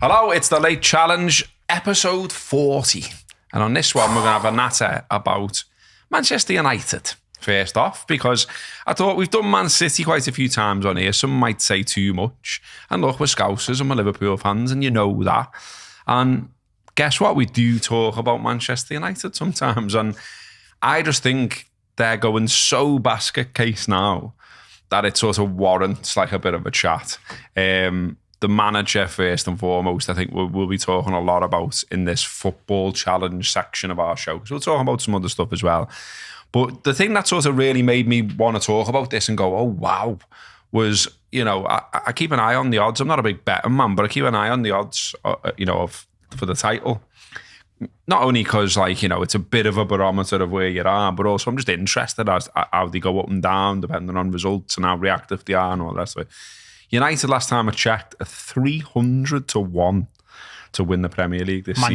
Hello, it's the Late Challenge, episode 40. And on this one, we're going to have a natter about Manchester United, first off, because I thought we've done Man City quite a few times on here. Some might say too much. And look, we're Scousers and we're Liverpool fans, and you know that. And guess what? We do talk about Manchester United sometimes. And I just think they're going so basket case now that it sort of warrants like a bit of a chat. The manager, first and foremost, I think we'll be talking a lot about in this football challenge section of our show. So we'll talk about some other stuff as well. But the thing that sort of really made me want to talk about this and go, oh, wow, was, I keep an eye on the odds. I'm not a big betting man, but I keep an eye on the odds, for the title. Not only because, it's a bit of a barometer of where you are, but also I'm just interested as how they go up and down, depending on results and how reactive they are and all the rest of it. United, last time I checked, are 300 to 1 to win the Premier League this season.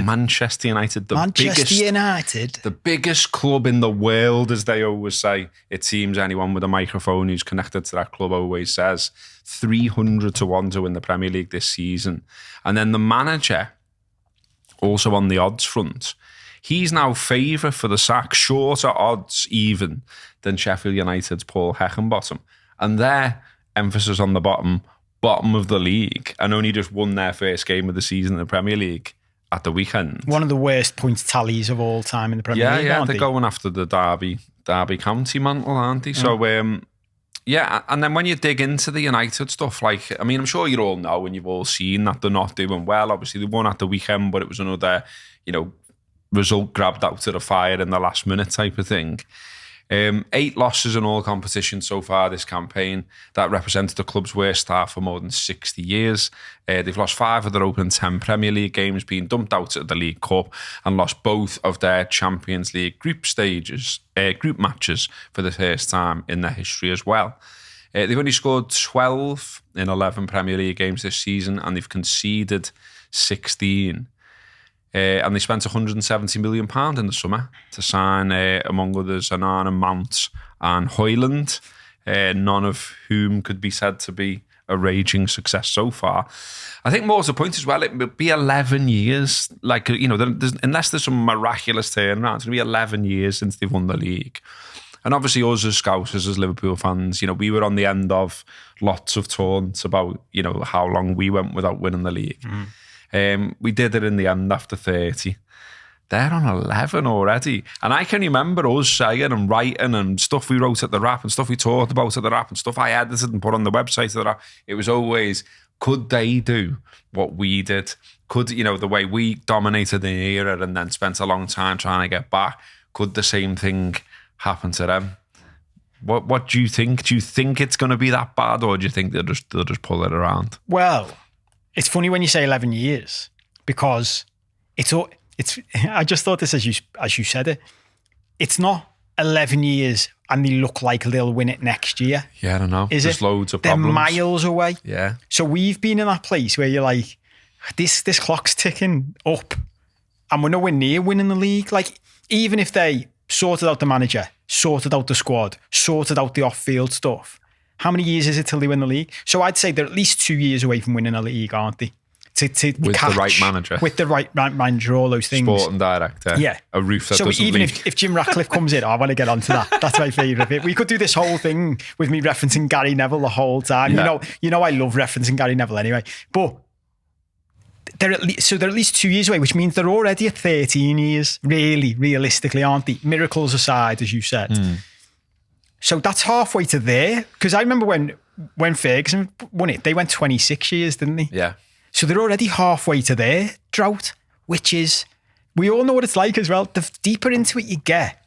Manchester United. The biggest club in the world, as they always say. It seems anyone with a microphone who's connected to that club always says. 300 to 1 to win the Premier League this season. And then the manager, also on the odds front, he's now favourite for the sack, shorter odds even than Sheffield United's Paul Heckingbottom. And they're emphasis on the bottom of the league, and only just won their first game of the season in the Premier League at the weekend. One of the worst points tallies of all time in the Premier League. Yeah, they're going after the Derby County mantle, aren't they? So, and then when you dig into the United stuff, I'm sure you all know and you've all seen that they're not doing well. Obviously, they won at the weekend, but it was another, result grabbed out of the fire in the last minute type of thing. 8 losses in all competitions so far this campaign. That represented the club's worst start for more than 60 years. They've lost 5 of their opening 10 Premier League games, being dumped out of the League Cup, and lost both of their Champions League group matches for the first time in their history as well. They've only scored 12 in 11 Premier League games this season, and they've conceded 16. And they spent £170 million in the summer to sign, among others, Anana, Mount and Højlund, none of whom could be said to be a raging success so far. I think more to the point as well, it would be 11 years, unless there's some miraculous turnaround, it's going to be 11 years since they've won the league. And obviously us as Scousers, as Liverpool fans, we were on the end of lots of taunts about, how long we went without winning the league. We did it in the end after 30. They're on 11 already. And I can remember us saying and writing and stuff we wrote at the Wrap and stuff we talked about at the Wrap and stuff I edited and put on the website at the Wrap. It was always, could they do what we did? Could, the way we dominated the era and then spent a long time trying to get back, could the same thing happen to them? What do you think? Do you think it's going to be that bad, or do you think they'll just pull it around? Well, it's funny when you say 11 years because it's. I just thought this as you said it. It's not 11 years and they look like they'll win it next year. Yeah, I don't know. There's loads of They're problems. miles away. Yeah. So we've been in that place where you're like, this clock's ticking up and we're nowhere near winning the league. Like, even if they sorted out the manager, sorted out the squad, sorted out the off-field stuff, how many years is it till they win the league? So I'd say they're at least 2 years away from winning a league, aren't they? With the right manager. With the right manager, all those things. Sporting director. Yeah. A roof that doesn't even leak. if Jim Ratcliffe comes in, I want to get onto that. That's my favourite bit. We could do this whole thing with me referencing Gary Neville the whole time. Yeah. You know I love referencing Gary Neville anyway. But they're at least 2 years away, which means they're already at 13 years, really, realistically, aren't they? Miracles aside, as you said. So that's halfway to there. Because I remember when Ferguson won it, they went 26 years, didn't they? Yeah. So they're already halfway to their drought, which is, we all know what it's like as well. The deeper into it you get,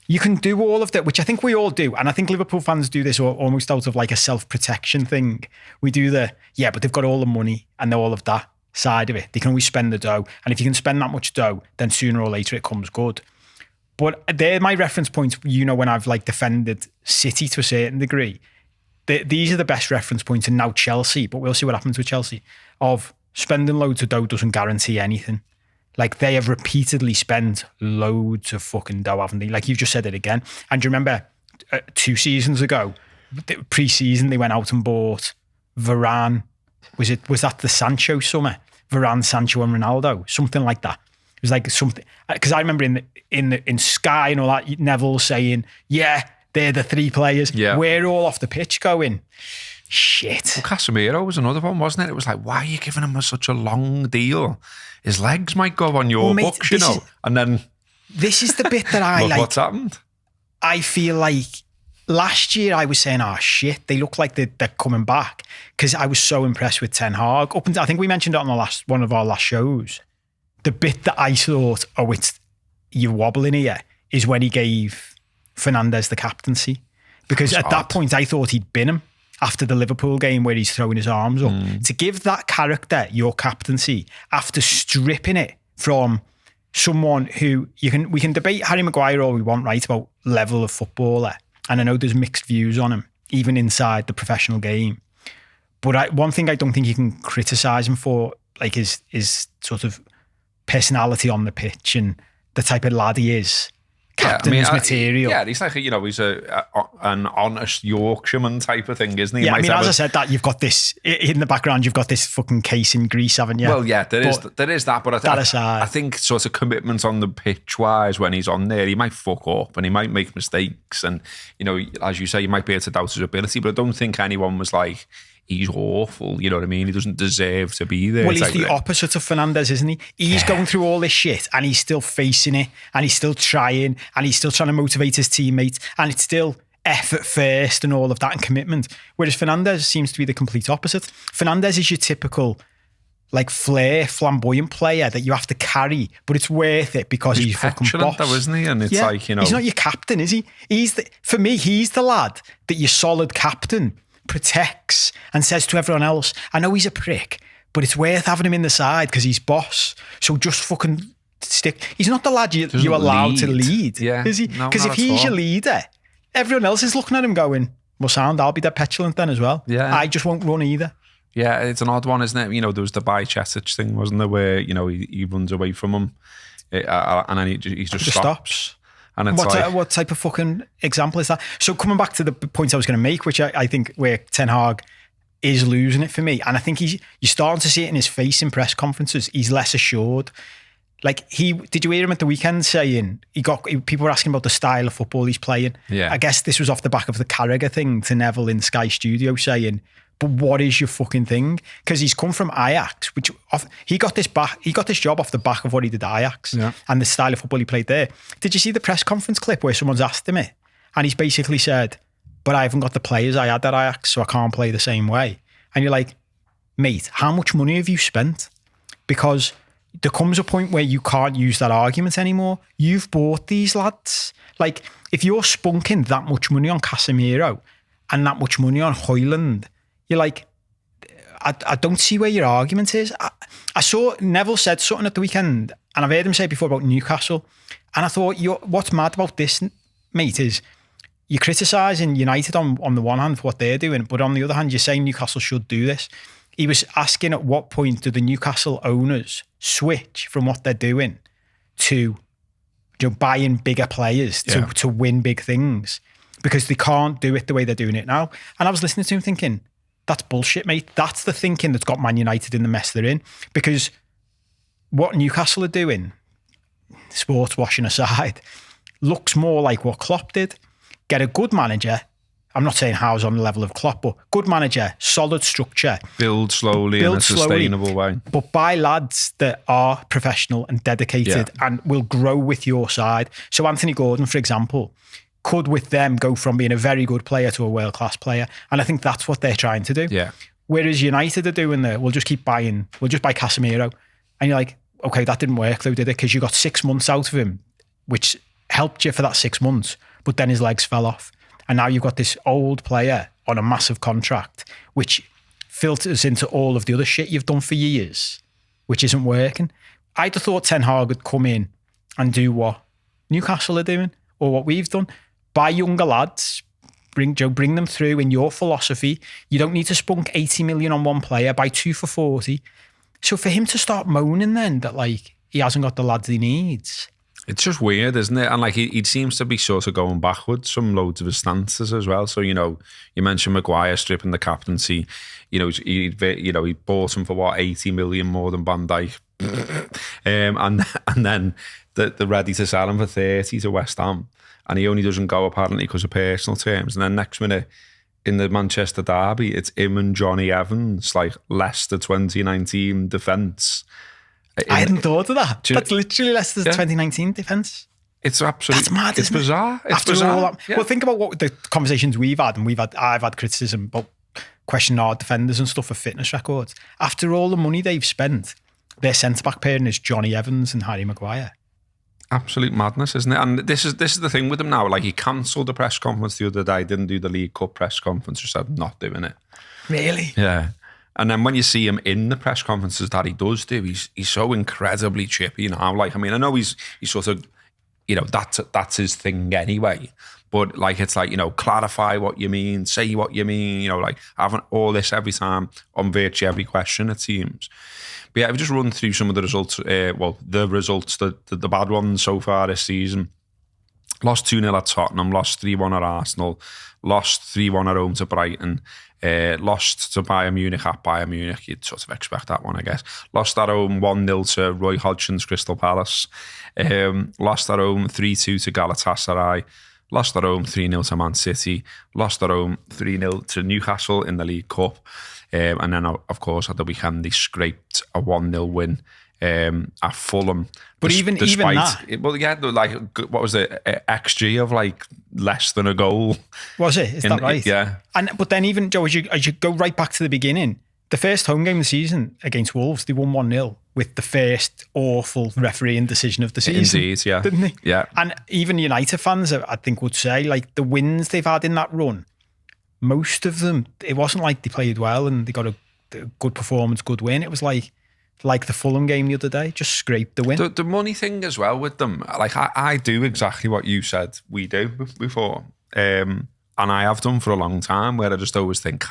you can do all of that, which I think we all do. And I think Liverpool fans do this almost out of like a self-protection thing. We do but they've got all the money and all of that side of it. They can always spend the dough. And if you can spend that much dough, then sooner or later it comes good. But they're my reference points, when I've like defended City to a certain degree. These are the best reference points, and now Chelsea, but we'll see what happens with Chelsea, of spending loads of dough doesn't guarantee anything. Like, they have repeatedly spent loads of fucking dough, haven't they? Like, you've just said it again. And do you remember 2 seasons ago, pre-season, they went out and bought Varane, was that the Sancho summer? Varane, Sancho and Ronaldo, something like that. It was like something, because I remember in Sky and all that, Neville saying, yeah, they're the three players. Yeah. We're all off the pitch going, shit. Well, Casemiro was another one, wasn't it? It was like, why are you giving him such a long deal? His legs might go on your books, you know. And then this is the bit that I look like. What's happened? I feel like last year I was saying, oh shit, they look like they're coming back, because I was so impressed with Ten Hag. Up until, I think we mentioned it on one of our last shows. The bit that I thought, oh, you're wobbling here, is when he gave Fernandez the captaincy. Because at that point I thought he'd bin him after the Liverpool game where he's throwing his arms up. To give that character your captaincy after stripping it from someone who we can debate Harry Maguire all we want, right, about level of footballer. And I know there's mixed views on him, even inside the professional game. But one thing I don't think you can criticise him for, like, is sort of personality on the pitch and the type of lad he is. Captain's material. Yeah, he's like, he's an honest Yorkshireman type of thing, isn't he? Yeah, I mean, as I said that, you've got this, in the background, you've got this fucking case in Greece, haven't you? Well, yeah, there is that, but I think sort of commitment on the pitch-wise, when he's on there, he might fuck up and he might make mistakes and, as you say, you might be able to doubt his ability, but I don't think anyone was like, he's awful, you know what I mean? He doesn't deserve to be there. Well, he's the opposite of Fernandez, isn't he? He's going through all this shit and he's still facing it and he's still trying and he's still trying to motivate his teammates and it's still effort first and all of that and commitment. Whereas Fernandez seems to be the complete opposite. Fernandez is your typical, like, flamboyant player that you have to carry, but it's worth it because he's fucking boss. Though, isn't he? And it's like, He's not your captain, is he? For me, he's the lad that your solid captain protects and says to everyone else, I know he's a prick, but it's worth having him in the side because he's boss. So just fucking stick. He's not the lad you're allowed to lead, is he? Because if he's your leader, everyone else is looking at him going, well, sound, I'll be that petulant then as well. Yeah. I just won't run either. Yeah, it's an odd one, isn't it? There was the Bajcetic thing, wasn't there, where, he runs away from him and then he just stops. And it's what type of fucking example is that? So coming back to the point I was going to make, which I think where Ten Hag is losing it for me, and I think you're starting to see it in his face in press conferences. He's less assured. Like did you hear him at the weekend saying people were asking about the style of football he's playing? Yeah. I guess this was off the back of the Carragher thing to Neville in Sky Studio saying, but what is your fucking thing? Because he's come from Ajax, which he got this job off the back of what he did at Ajax and the style of football he played there. Did you see the press conference clip where someone's asked him it? And he's basically said, but I haven't got the players I had at Ajax, so I can't play the same way. And you're like, mate, how much money have you spent? Because there comes a point where you can't use that argument anymore. You've bought these lads. Like, if you're spunking that much money on Casemiro and that much money on Højlund, you're like, I don't see where your argument is. I saw Neville said something at the weekend, and I've heard him say before about Newcastle, and I thought, what's mad about this, mate, is you're criticising United on the one hand for what they're doing, but on the other hand, you're saying Newcastle should do this. He was asking at what point do the Newcastle owners switch from what they're doing to buying bigger players to win big things, because they can't do it the way they're doing it now. And I was listening to him thinking, that's bullshit, mate. That's the thinking that's got Man United in the mess they're in. Because what Newcastle are doing, sports washing aside, looks more like what Klopp did. Get a good manager. I'm not saying Howe's on the level of Klopp, but good manager, solid structure. Build slowly in a sustainable way. But buy lads that are professional and dedicated and will grow with your side. So Anthony Gordon, for example, could with them go from being a very good player to a world-class player. And I think that's what they're trying to do. Yeah. Whereas United are doing we'll just buy Casemiro. And you're like, okay, that didn't work though, did it? Because you got 6 months out of him, which helped you for that 6 months, but then his legs fell off. And now you've got this old player on a massive contract, which filters into all of the other shit you've done for years, which isn't working. I'd have thought Ten Hag would come in and do what Newcastle are doing or what we've done. Buy younger lads, bring them through in your philosophy. You don't need to spunk 80 million on one player, buy 2 for 40. So for him to start moaning then that, like, he hasn't got the lads he needs. It's just weird, isn't it? And like he seems to be sort of going backwards from loads of his stances as well. So, you mentioned Maguire stripping the captaincy. He bought him for what, 80 million more than Van Dijk. And then they're ready to sell him for 30 to West Ham. And he only doesn't go apparently because of personal terms. And then next minute in the Manchester derby, it's him and Johnny Evans, like Leicester 2019 defence. I hadn't thought of that. That's literally Leicester's 2019 defence. It's absolutely... That's mad, it's bizarre. It's After bizarre. All that, Well, think about what the conversations we've had, and I've had criticism about questioning our defenders and stuff for fitness records. After all the money they've spent, their centre-back pairing is Johnny Evans and Harry Maguire. Absolute madness, isn't it? And this is the thing with him now. Like, he cancelled the press conference the other day, didn't do the League Cup press conference, just said not doing it. Really? Yeah. And then when you see him in the press conferences that he does do, he's so incredibly chippy now. Like, I mean, I know he's sort of, that's his thing anyway. But like, it's like, clarify what you mean, say what you mean, like having all this every time on virtually every question, it seems. But yeah, I've just run through some of the results, the results, the bad ones so far this season. Lost 2-0 at Tottenham, lost 3-1 at Arsenal, lost 3-1 at home to Brighton, lost to Bayern Munich at Bayern Munich. You'd sort of expect that one, I guess. Lost at home 1-0 to Roy Hodgson's Crystal Palace. Lost at home 3-2 to Galatasaray. Lost at home 3-0 to Man City. Lost at home 3-0 to Newcastle in the League Cup. And then, of course, at the weekend, they scraped a 1-0 win at Fulham. But even that... Well, yeah, like, what was it? XG of like less than a goal. Was it? Is that right? Yeah. But then even, Joe, as you go right back to the beginning, the first home game of the season against Wolves, they won 1-0 with the first awful refereeing decision of the season. Indeed, yeah. Didn't they? Yeah. And even United fans, I think, would say, like, the wins they've had in that run, most of them, it wasn't like they played well and they got a good performance, good win. It was like the Fulham game the other day, just scraped the win. The money thing as well with them, like I do exactly what you said we do before. And I have done for a long time, where I just always think,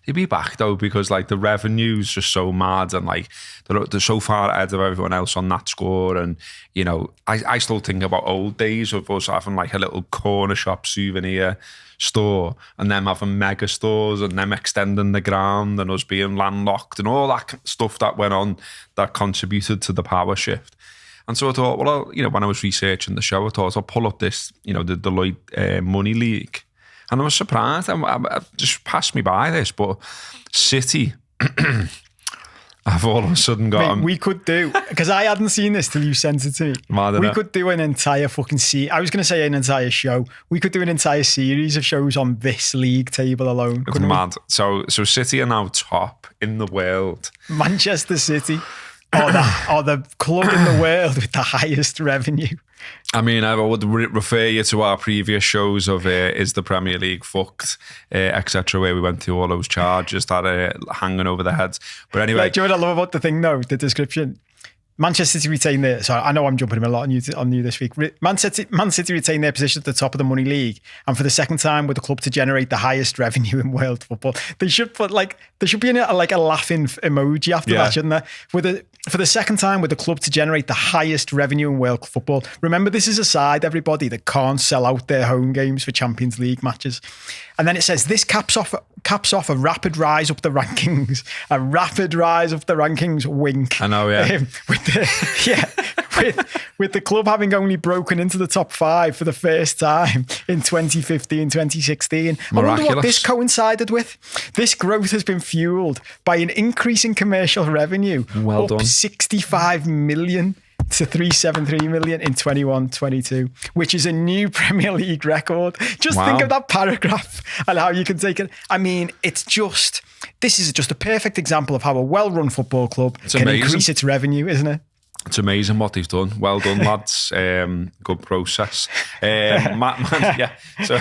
they'll be back though, because like the revenue's just so mad, and like they're so far ahead of everyone else on that score. And I still think about old days of us having like a little corner shop souvenir store and them having mega stores and them extending the ground and us being landlocked and all that stuff that went on that contributed to the power shift. And so I thought, well, when I was researching the show, I thought I'll pull up this, the Deloitte Money League. And I was surprised. I just passed me by this, but City I've all of a sudden got... Mate, we could do, because I hadn't seen this till you sent it to me. We could do an entire fucking I was going to say an entire show. We could do an entire series of shows on this league table alone. It's mad. So City are now top in the world. Manchester City are the club in the world with the highest revenue. I mean, I would refer you to our previous shows of Is the Premier League Fucked, etc., where we went through all those charges that are hanging over their heads. But anyway... Do you know what I love about the thing, though? The description. Manchester City retain their... Sorry, I know I'm jumping a lot on you this week. Man City retain their position at the top of the money league, and for the second time with the club to generate the highest revenue in world football. They should put there should be a laughing emoji after that, shouldn't there? For the second time with the club to generate the highest revenue in world football. Remember, this is a side, everybody, that can't sell out their home games for Champions League matches. And then it says this caps off a rapid rise up the rankings. A rapid rise up the rankings, wink. I know, yeah. With the club having only broken into the top 5 for the first time in 2015, 2016. Miraculous. I wonder what this coincided with. This growth has been fueled by an increase in commercial revenue. Well done. 65 million to 373 million in 21-22, which is a new Premier League record. Just think of that paragraph and how you can take it. I mean, this is just a perfect example of how a well-run football club can increase its revenue, isn't it? It's amazing what they've done. Well done, lads. Good process. Yeah. So,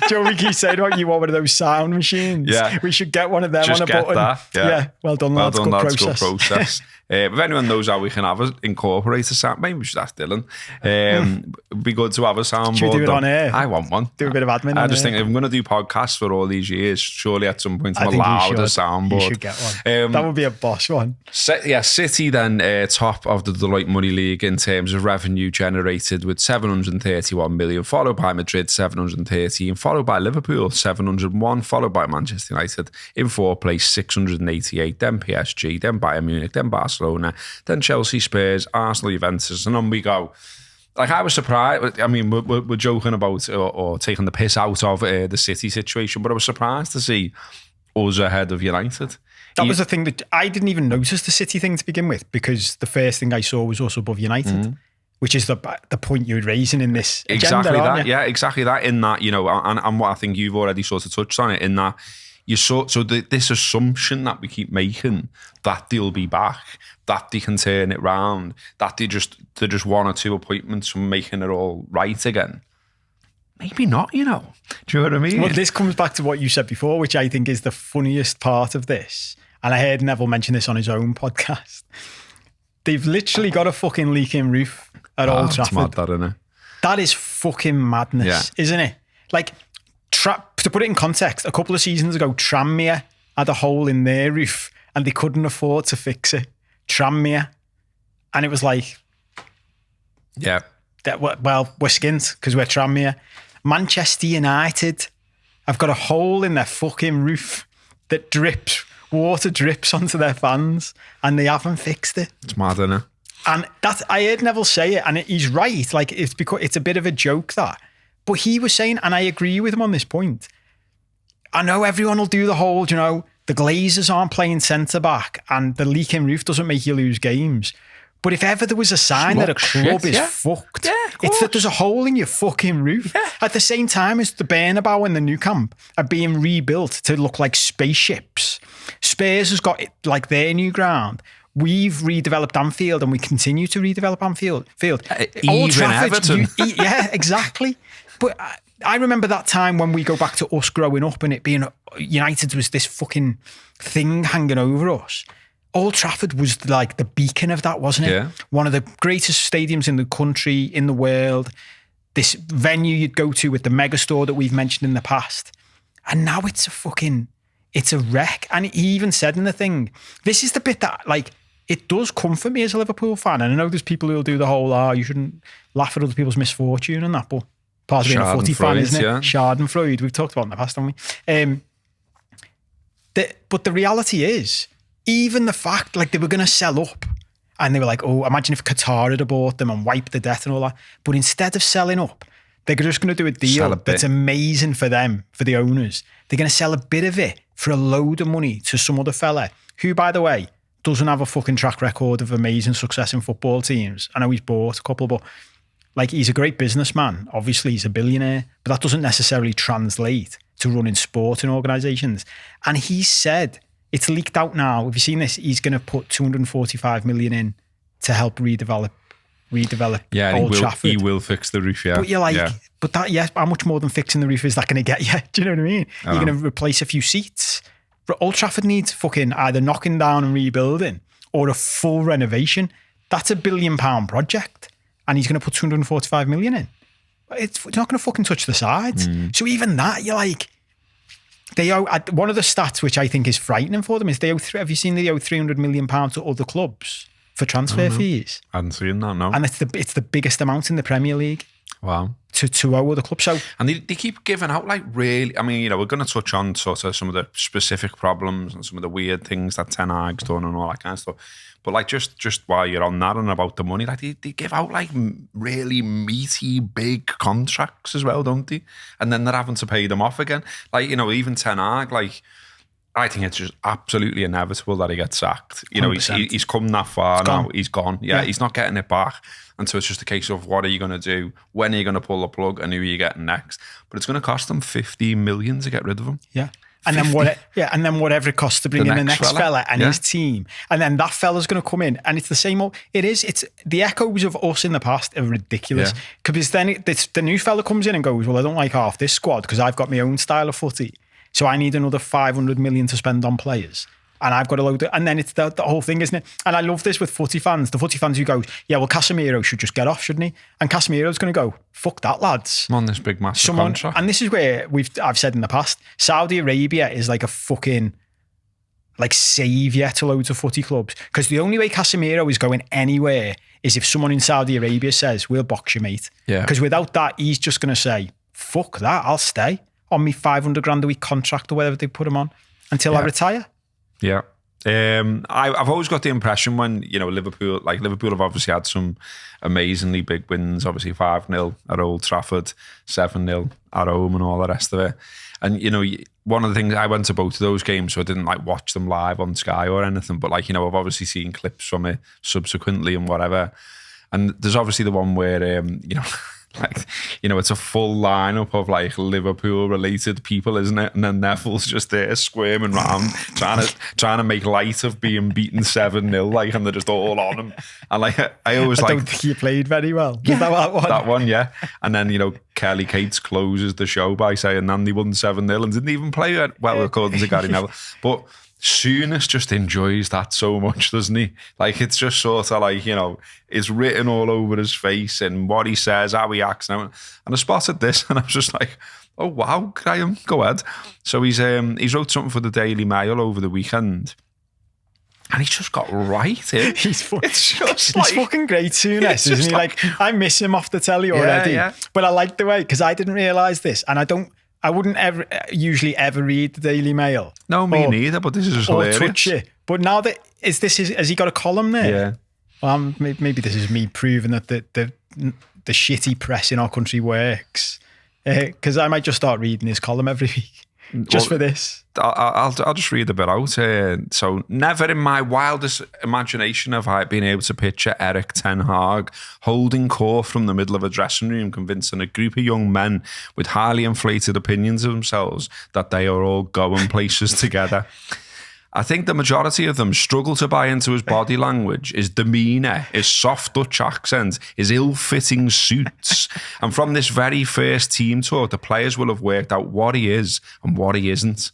Joe, we keep saying about you want one of those sound machines. Yeah. We should get one of them just on a button. That. Yeah. Well done, lads. Good process. If anyone knows how we can incorporate a sound, maybe we should ask Dylan. It'd be good to have a soundboard. Should we do it on air? I want one. Do a bit of admin. I just think if I'm going to do podcasts for all these years, surely at some point I'm allowed a soundboard. You should get one. That would be a boss one. City then top of the Deloitte Money League in terms of revenue generated with 731 million, followed by Madrid 713, followed by Liverpool 701, followed by Manchester United in fourth place 688, then PSG, then Bayern Munich, then Barcelona, then Chelsea, Spurs, Arsenal, Juventus, and on we go. Like, I was surprised. I mean, we're joking about or taking the piss out of the City situation, but I was surprised to see us ahead of United. That was the thing that I didn't even notice the City thing to begin with, because the first thing I saw was us above United, which is the point you're raising in this exactly agenda, that. Yeah, exactly that. In that, you know, and what I think you've already sort of touched on it, in that you saw this assumption that we keep making that they'll be back, that they can turn it round, that they're just one or two appointments from making it all right again. Maybe not, you know. Do you know what I mean? Well, this comes back to what you said before, which I think is the funniest part of this. And I heard Neville mention this on his own podcast. They've literally got a fucking leaking roof at Old Trafford. Mad, that, isn't it? That is fucking madness, isn't it? Like, to put it in context, a couple of seasons ago, Tranmere had a hole in their roof and they couldn't afford to fix it. Tranmere. And it was like, yeah. Well, we're skint because we're Tranmere. Manchester United have got a hole in their fucking roof that water drips onto their fans, and they haven't fixed it. It's mad, isn't it? And I heard Neville say it, and he's right. Like, it's because it's a bit of a joke, that. But he was saying, and I agree with him on this point, I know everyone will do the whole, you know, the Glazers aren't playing centre-back and the leaking roof doesn't make you lose games. But if ever there was a sign that a club is fucked, it's that there's a hole in your fucking roof. Yeah. At the same time as the Bernabeu and the Nou Camp are being rebuilt to look like spaceships. Spurs has got like their new ground. We've redeveloped Anfield and we continue to redevelop Anfield. Old Trafford, Everton. Yeah, exactly. But I remember that time when we go back to us growing up and it being United was this fucking thing hanging over us. Old Trafford was like the beacon of that, wasn't it? Yeah. One of the greatest stadiums in the country, in the world. This venue you'd go to with the megastore that we've mentioned in the past. And now it's a wreck. And he even said in the thing, this is the bit that, like, it does comfort me as a Liverpool fan. And I know there's people who'll do the whole, you shouldn't laugh at other people's misfortune and that, but part of being a footy fan, isn't it? Yeah. Schadenfreude, we've talked about in the past, haven't we? But the reality is, even the fact, like, they were going to sell up and they were like, oh, imagine if Qatar had bought them and wiped the debt and all that. But instead of selling up, they're just going to do a deal that's amazing for them, for the owners. They're going to sell a bit of it for a load of money to some other fella who, by the way, doesn't have a fucking track record of amazing success in football teams. I know he's bought a couple, but like, he's a great businessman. Obviously, he's a billionaire, but that doesn't necessarily translate to running sporting organisations. And he said, it's leaked out now. Have you seen this? He's going to put 245 million in to help redevelop Old Trafford. He will fix the roof, yeah. But you're like, how much more than fixing the roof is that going to get you? Do you know what I mean? You're going to replace a few seats. But Old Trafford needs fucking either knocking down and rebuilding or a full renovation. That's £1 billion project. And he's going to put 245 million in. It's not going to fucking touch the sides. So even that, you're like, they owe, one of the stats which I think is frightening for them is they owe, have you seen they owe £300 million to other clubs for transfer fees? I hadn't seen that, no. And it's the biggest amount in the Premier League. Wow. To owe other clubs. So, and they keep giving out, like, really, I mean, you know, we're going to touch on sort of some of the specific problems and some of the weird things that Ten Hag's done and all that kind of stuff. But like, just while you're on that and about the money, like, they give out like really meaty, big contracts as well, don't they? And then they're having to pay them off again. Like, you know, even Ten Hag, like, I think it's just absolutely inevitable that he gets sacked. You know, he's come that far now. He's gone. Yeah, he's not getting it back. And so it's just a case of, what are you going to do? When are you going to pull the plug? And who are you getting next? But it's going to cost them 15 million to get rid of him. Yeah. And then whatever it costs to bring in the next fella and his team. And then that fella's going to come in. And it's the same old, it's the echoes of us in the past are ridiculous. Because then the new fella comes in and goes, well, I don't like half this squad because I've got my own style of footy. So I need another 500 million to spend on players. And I've got a load of, and then it's the whole thing, isn't it? And I love this with footy fans. The footy fans who go, yeah, well, Casemiro should just get off, shouldn't he? And Casemiro's going to go, fuck that, lads. I'm on this big massive contract. And this is where I've said in the past, Saudi Arabia is like a fucking like saviour to loads of footy clubs. Because the only way Casemiro is going anywhere is if someone in Saudi Arabia says, we'll box you, mate. Yeah. Because without that, he's just going to say, fuck that, I'll stay on me 500 grand a week contract or whatever they put him on until I retire. Yeah. I've always got the impression when, Liverpool have obviously had some amazingly big wins, obviously 5-0 at Old Trafford, 7-0 at home and all the rest of it. And, one of the things, I went to both of those games, so I didn't like watch them live on Sky or anything, but I've obviously seen clips from it subsequently and whatever. And there's obviously the one where, it's a full lineup of Liverpool related people, isn't it? And then Neville's just there squirming around, trying to make light of being beaten 7-0, and they're just all on him. And I always I don't think you played very well. Yeah, is that one? That one, yeah. And then, Kelly Cates closes the show by saying Andy won 7-0 and didn't even play it well, according to Gary Neville. But Souness just enjoys that so much, doesn't he? It's just sort of it's written all over his face and what he says, how he acts. And I spotted this and I was just like, oh, wow, Graham, go ahead. So he's wrote something for the Daily Mail over the weekend. And he's just got right in. He's fucking great, Souness, isn't he? I miss him off the telly already. Yeah. But I like the way, because I didn't realise this, and I wouldn't usually ever read the Daily Mail. No, me neither, but this is just hilarious. Or touch it. But now that, has he got a column there? Yeah. Well, maybe this is me proving that the shitty press in our country works. Because I might just start reading his column every week. For this. I'll just read a bit out. So, never in my wildest imagination have I been able to picture Erik Ten Hag holding court from the middle of a dressing room, convincing a group of young men with highly inflated opinions of themselves that they are all going places together. I think the majority of them struggle to buy into his body language, his demeanour, his soft Dutch accent, his ill-fitting suits. And from this very first team tour, the players will have worked out what he is and what he isn't.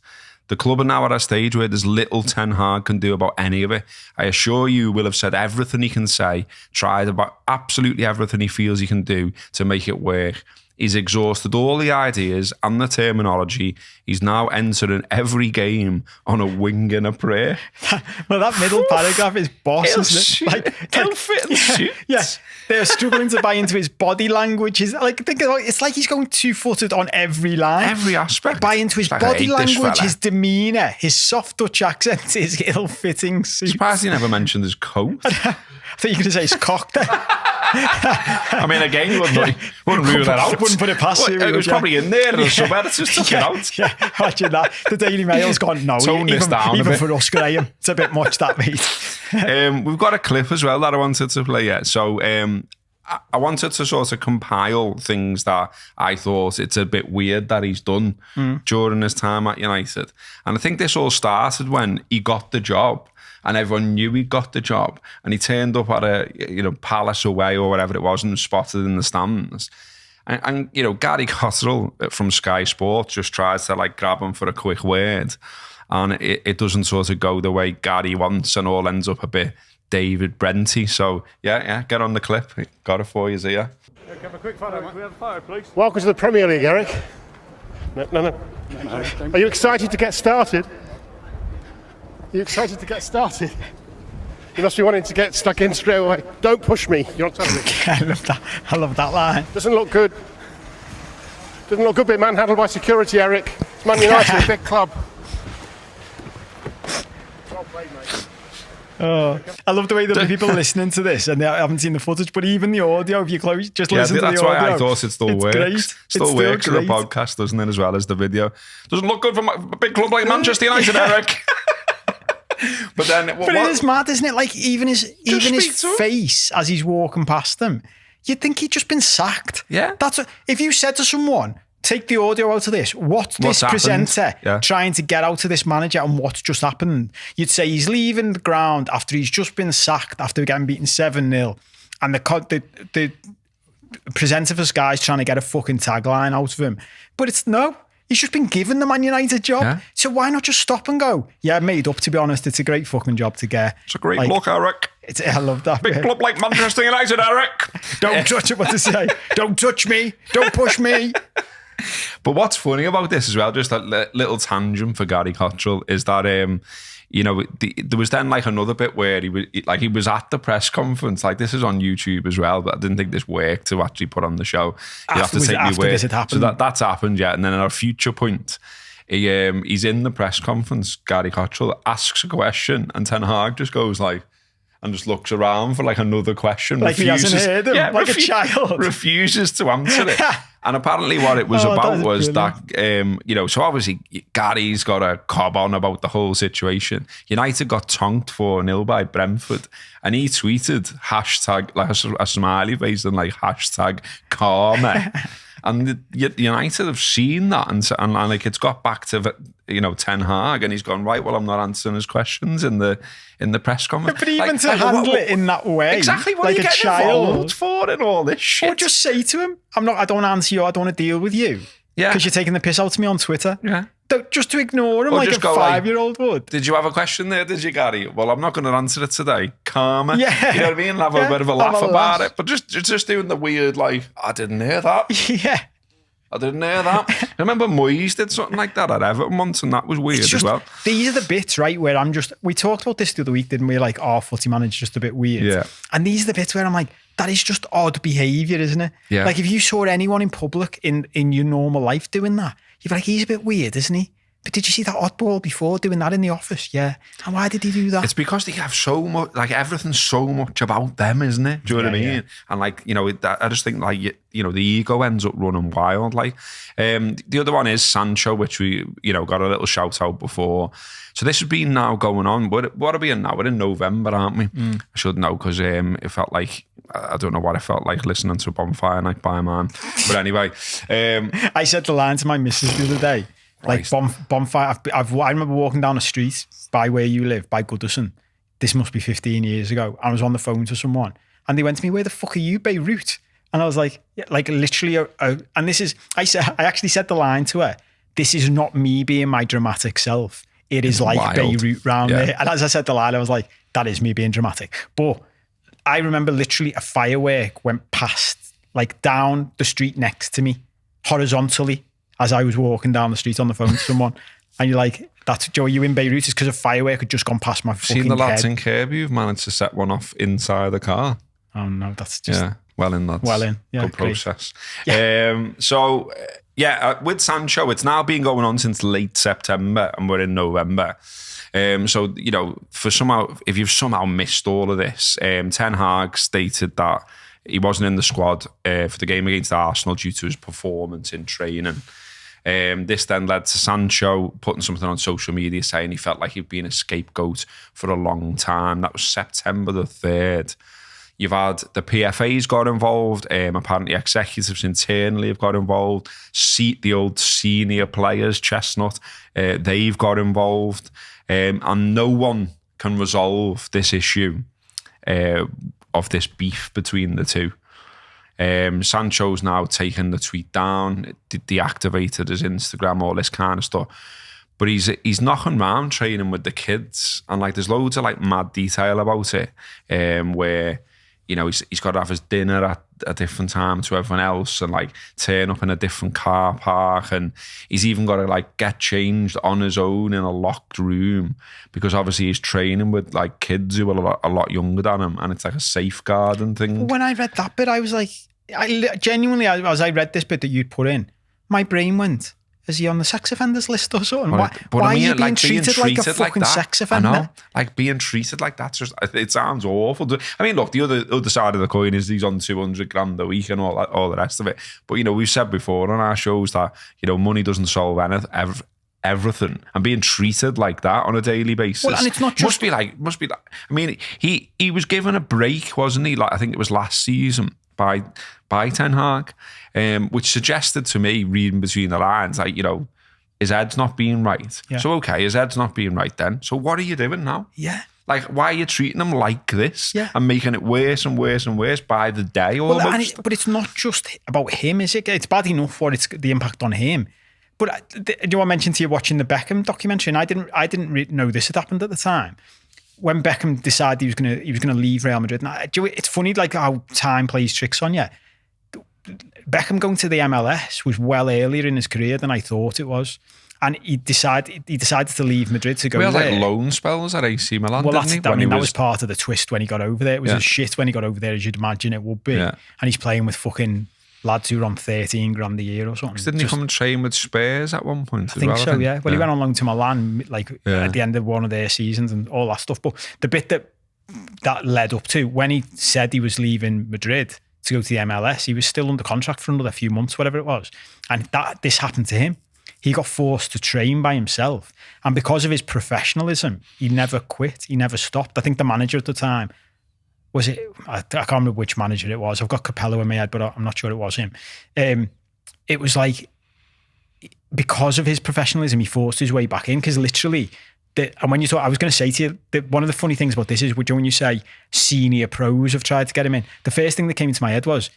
The club are now at a stage where there's little Ten Hag can do about any of it. I assure you will have said everything he can say, tried about absolutely everything he feels he can do to make it work. He's exhausted all the ideas and the terminology. He's now entering every game on a wing and a prayer. Well, that middle paragraph is boss, isn't it? Ill-fitting suits. Yeah, they're struggling to buy into his body language. It's like he's going two-footed on every line. Every aspect. Buy into his body language, his demeanour, his soft Dutch accent, his ill-fitting suits. Surprised he never mentioned his coat. I thought you were going to say his cock there. I mean, again, you wouldn't rule that out. Wouldn't put it past you. It was probably in there or somewhere. Let's just took it out. Yeah, imagine that. The Daily Mail's gone, no, even for us, Graham, it's a bit much, that, mate. We've got a clip as well that I wanted to play. Yeah. So I wanted to sort of compile things that I thought it's a bit weird that he's done during his time at United. And I think this all started when he got the job. And everyone knew he got the job, and he turned up at a Palace away or whatever it was, and was spotted in the stands. And Gary Cotterill from Sky Sports just tries to grab him for a quick word, and it doesn't sort of go the way Gary wants, and all ends up a bit David Brenty. So yeah, get on the clip. Got it for you, Zia. Have a quick photo. Can we have a photo, please? Welcome to the Premier League, Eric. No. Are you excited to get started? Are you excited to get started? You must be wanting to get stuck in straight away. Don't push me. You're not touching me. I love that line. Doesn't look good. Doesn't look good being manhandled by security, Eric. It's Man United, a big club. Well played, mate. Oh, I love the way that people listening to this and they haven't seen the footage, but even the audio, if you listen to the audio. That's why I thought it still works. Great. Still works in the podcast, doesn't it, as well as the video. Doesn't look good for a big club like Manchester United, Eric. But it is mad, isn't it? Even his face as he's walking past them, you'd think he'd just been sacked. Yeah. If you said to someone, take the audio out of this, what's this presenter trying to get out of this manager and what's just happened? You'd say he's leaving the ground after he's just been sacked after getting beaten 7-0, and the presenter for Sky's trying to get a fucking tagline out of him. But he's just been given the Man United job. Yeah. So why not just stop and go, yeah, made up, to be honest. It's a great fucking job to get. It's a great look, Eric. I love that. Big club like Manchester United, Eric. Don't touch it, what to say. Don't touch me. Don't push me. But what's funny about this as well, just that little tangent for Gary Cottrell, is that there was then like another bit where he was at the press conference. Like, this is on YouTube as well, but I didn't think this worked to actually put on the show. You have to take me away. This had happened. So that's happened, yeah. And then at a future point, he's in the press conference. Gary Cottrell asks a question, and Ten Hag just goes like, and just looks around for like another question. Like he hasn't heard him, like a child. Refuses to answer it. And apparently what it was about was brilliant. that, so obviously Gary's got a cob on about the whole situation. United got tonked 4-0 by Brentford, and he tweeted hashtag, like a smiley face and like hashtag karma. And United have seen that, and like it's got back to Ten Hag, and he's gone, right, well, I'm not answering his questions in the press conference. But even to handle it in that way, exactly, what like are you a getting child involved for in all this shit? Or just say to him, I don't answer you, I don't want to deal with you. Yeah, because you're taking the piss out of me on Twitter. Yeah. Just to ignore him, or like a 5-year-old would. Did you have a question there, did you, Gary? Well, I'm not going to answer it today. Karma. Yeah. You know what I mean? Have a bit of a laugh about it. But just doing the weird, like, I didn't hear that. Yeah. I didn't hear that. I remember Moyes did something like that at Everton once, and that was weird as well. These are the bits, right, where we talked about this the other week, didn't we? Like, footy manager's just a bit weird. Yeah. And these are the bits where I'm like, that is just odd behaviour, isn't it? Yeah. Like, if you saw anyone in public in your normal life doing that, you'd be like, he's a bit weird, isn't he? But did you see that oddball before doing that in the office? Yeah. And why did he do that? It's because they have so much, like, everything's so much about them, isn't it? Do you know what I mean? Yeah. And like, I just think like, the ego ends up running wild. Like, the other one is Sancho, which we, got a little shout out before. So this has been now going on. What are we in now? We're in November, aren't we? I should know, because it felt like, I don't know what it felt like listening to Bonfire Night by a Man. But anyway. I said the line to my missus the other day. Like bonfire. I remember walking down the street by where you live, by Goodison. This must be 15 years ago. I was on the phone to someone, and they went to me, "Where the fuck are you, Beirut?" And I was like, yeah, like literally. And this is. I actually said the line to her. This is not me being my dramatic self. It is like wild. Beirut round there. And as I said the line, I was like, that is me being dramatic. But I remember literally a firework went past, like down the street next to me, horizontally, as I was walking down the street on the phone to someone. And you're like, that's Joe, you in Beirut? It's because a firework had just gone past my fucking head. Seen the lads in Kirby who've managed to set one off inside the car. Oh no, that's just... Yeah, well in, yeah, good process. Yeah. With Sancho, it's now been going on since late September and we're in November. So, if you've somehow missed all of this, Ten Hag stated that he wasn't in the squad for the game against Arsenal due to his performance in training. This then led to Sancho putting something on social media saying he felt like he'd been a scapegoat for a long time. That was September the 3rd. You've had the PFA's got involved. Apparently executives internally have got involved. The old senior players, Chestnut, they've got involved. And no one can resolve this issue of this beef between the two. Sancho's now taken the tweet down, deactivated his Instagram, all this kind of stuff. But he's knocking around training with the kids, and like there's loads of like mad detail about it, where he's got to have his dinner at a different time to everyone else, and like turn up in a different car park, and he's even got to like get changed on his own in a locked room because obviously he's training with like kids who are a lot younger than him, and it's like a safeguarding thing. When I read that bit, I was like, genuinely, as I read this bit that you'd put in, my brain went, is he on the sex offenders list or something? Why are you being treated like a fucking sex offender? I know, like being treated like that, it sounds awful. I mean, look, the other side of the coin is he's on 200 grand a week and all the rest of it. But, we've said before on our shows that, money doesn't solve everything, and being treated like that on a daily basis. Well, and it's not just... Must be that. I mean, he was given a break, wasn't he? Like, I think it was last season by Ten Hag, which suggested to me, reading between the lines, like, his head's not being right. Yeah. So, okay, his head's not being right then. So what are you doing now? Yeah. Like, why are you treating him like this and making it worse and worse and worse by the day almost? But it's not just about him, is it? It's bad enough what it's the impact on him. But do you want to mention to you watching the Beckham documentary? And I didn't know this had happened at the time. When Beckham decided he was gonna leave Real Madrid, and it's funny like how time plays tricks on you. Beckham going to the MLS was well earlier in his career than I thought it was. And he decided to leave Madrid to go We had there. like loan spells at AC Milan, Well, didn't he? that was part of the twist when he got over there. It was as shit when he got over there as you'd imagine it would be. Yeah. And he's playing with fucking lads who are on 13 grand a year or something. Didn't he come and train with Spurs at one point? I think so, yeah. Well, he went on loan to Milan at the end of one of their seasons and all that stuff. But the bit that led up to when he said he was leaving Madrid to go to the MLS, he was still under contract for another few months, whatever it was. And this happened to him. He got forced to train by himself. And because of his professionalism, he never quit. He never stopped. I think the manager at the time, I can't remember which manager it was. I've got Capello in my head, but I'm not sure it was him. It was like, because of his professionalism, he forced his way back in. Because literally, and when you talk, I was going to say to you, that one of the funny things about this is when you say senior pros have tried to get him in, the first thing that came into my head was,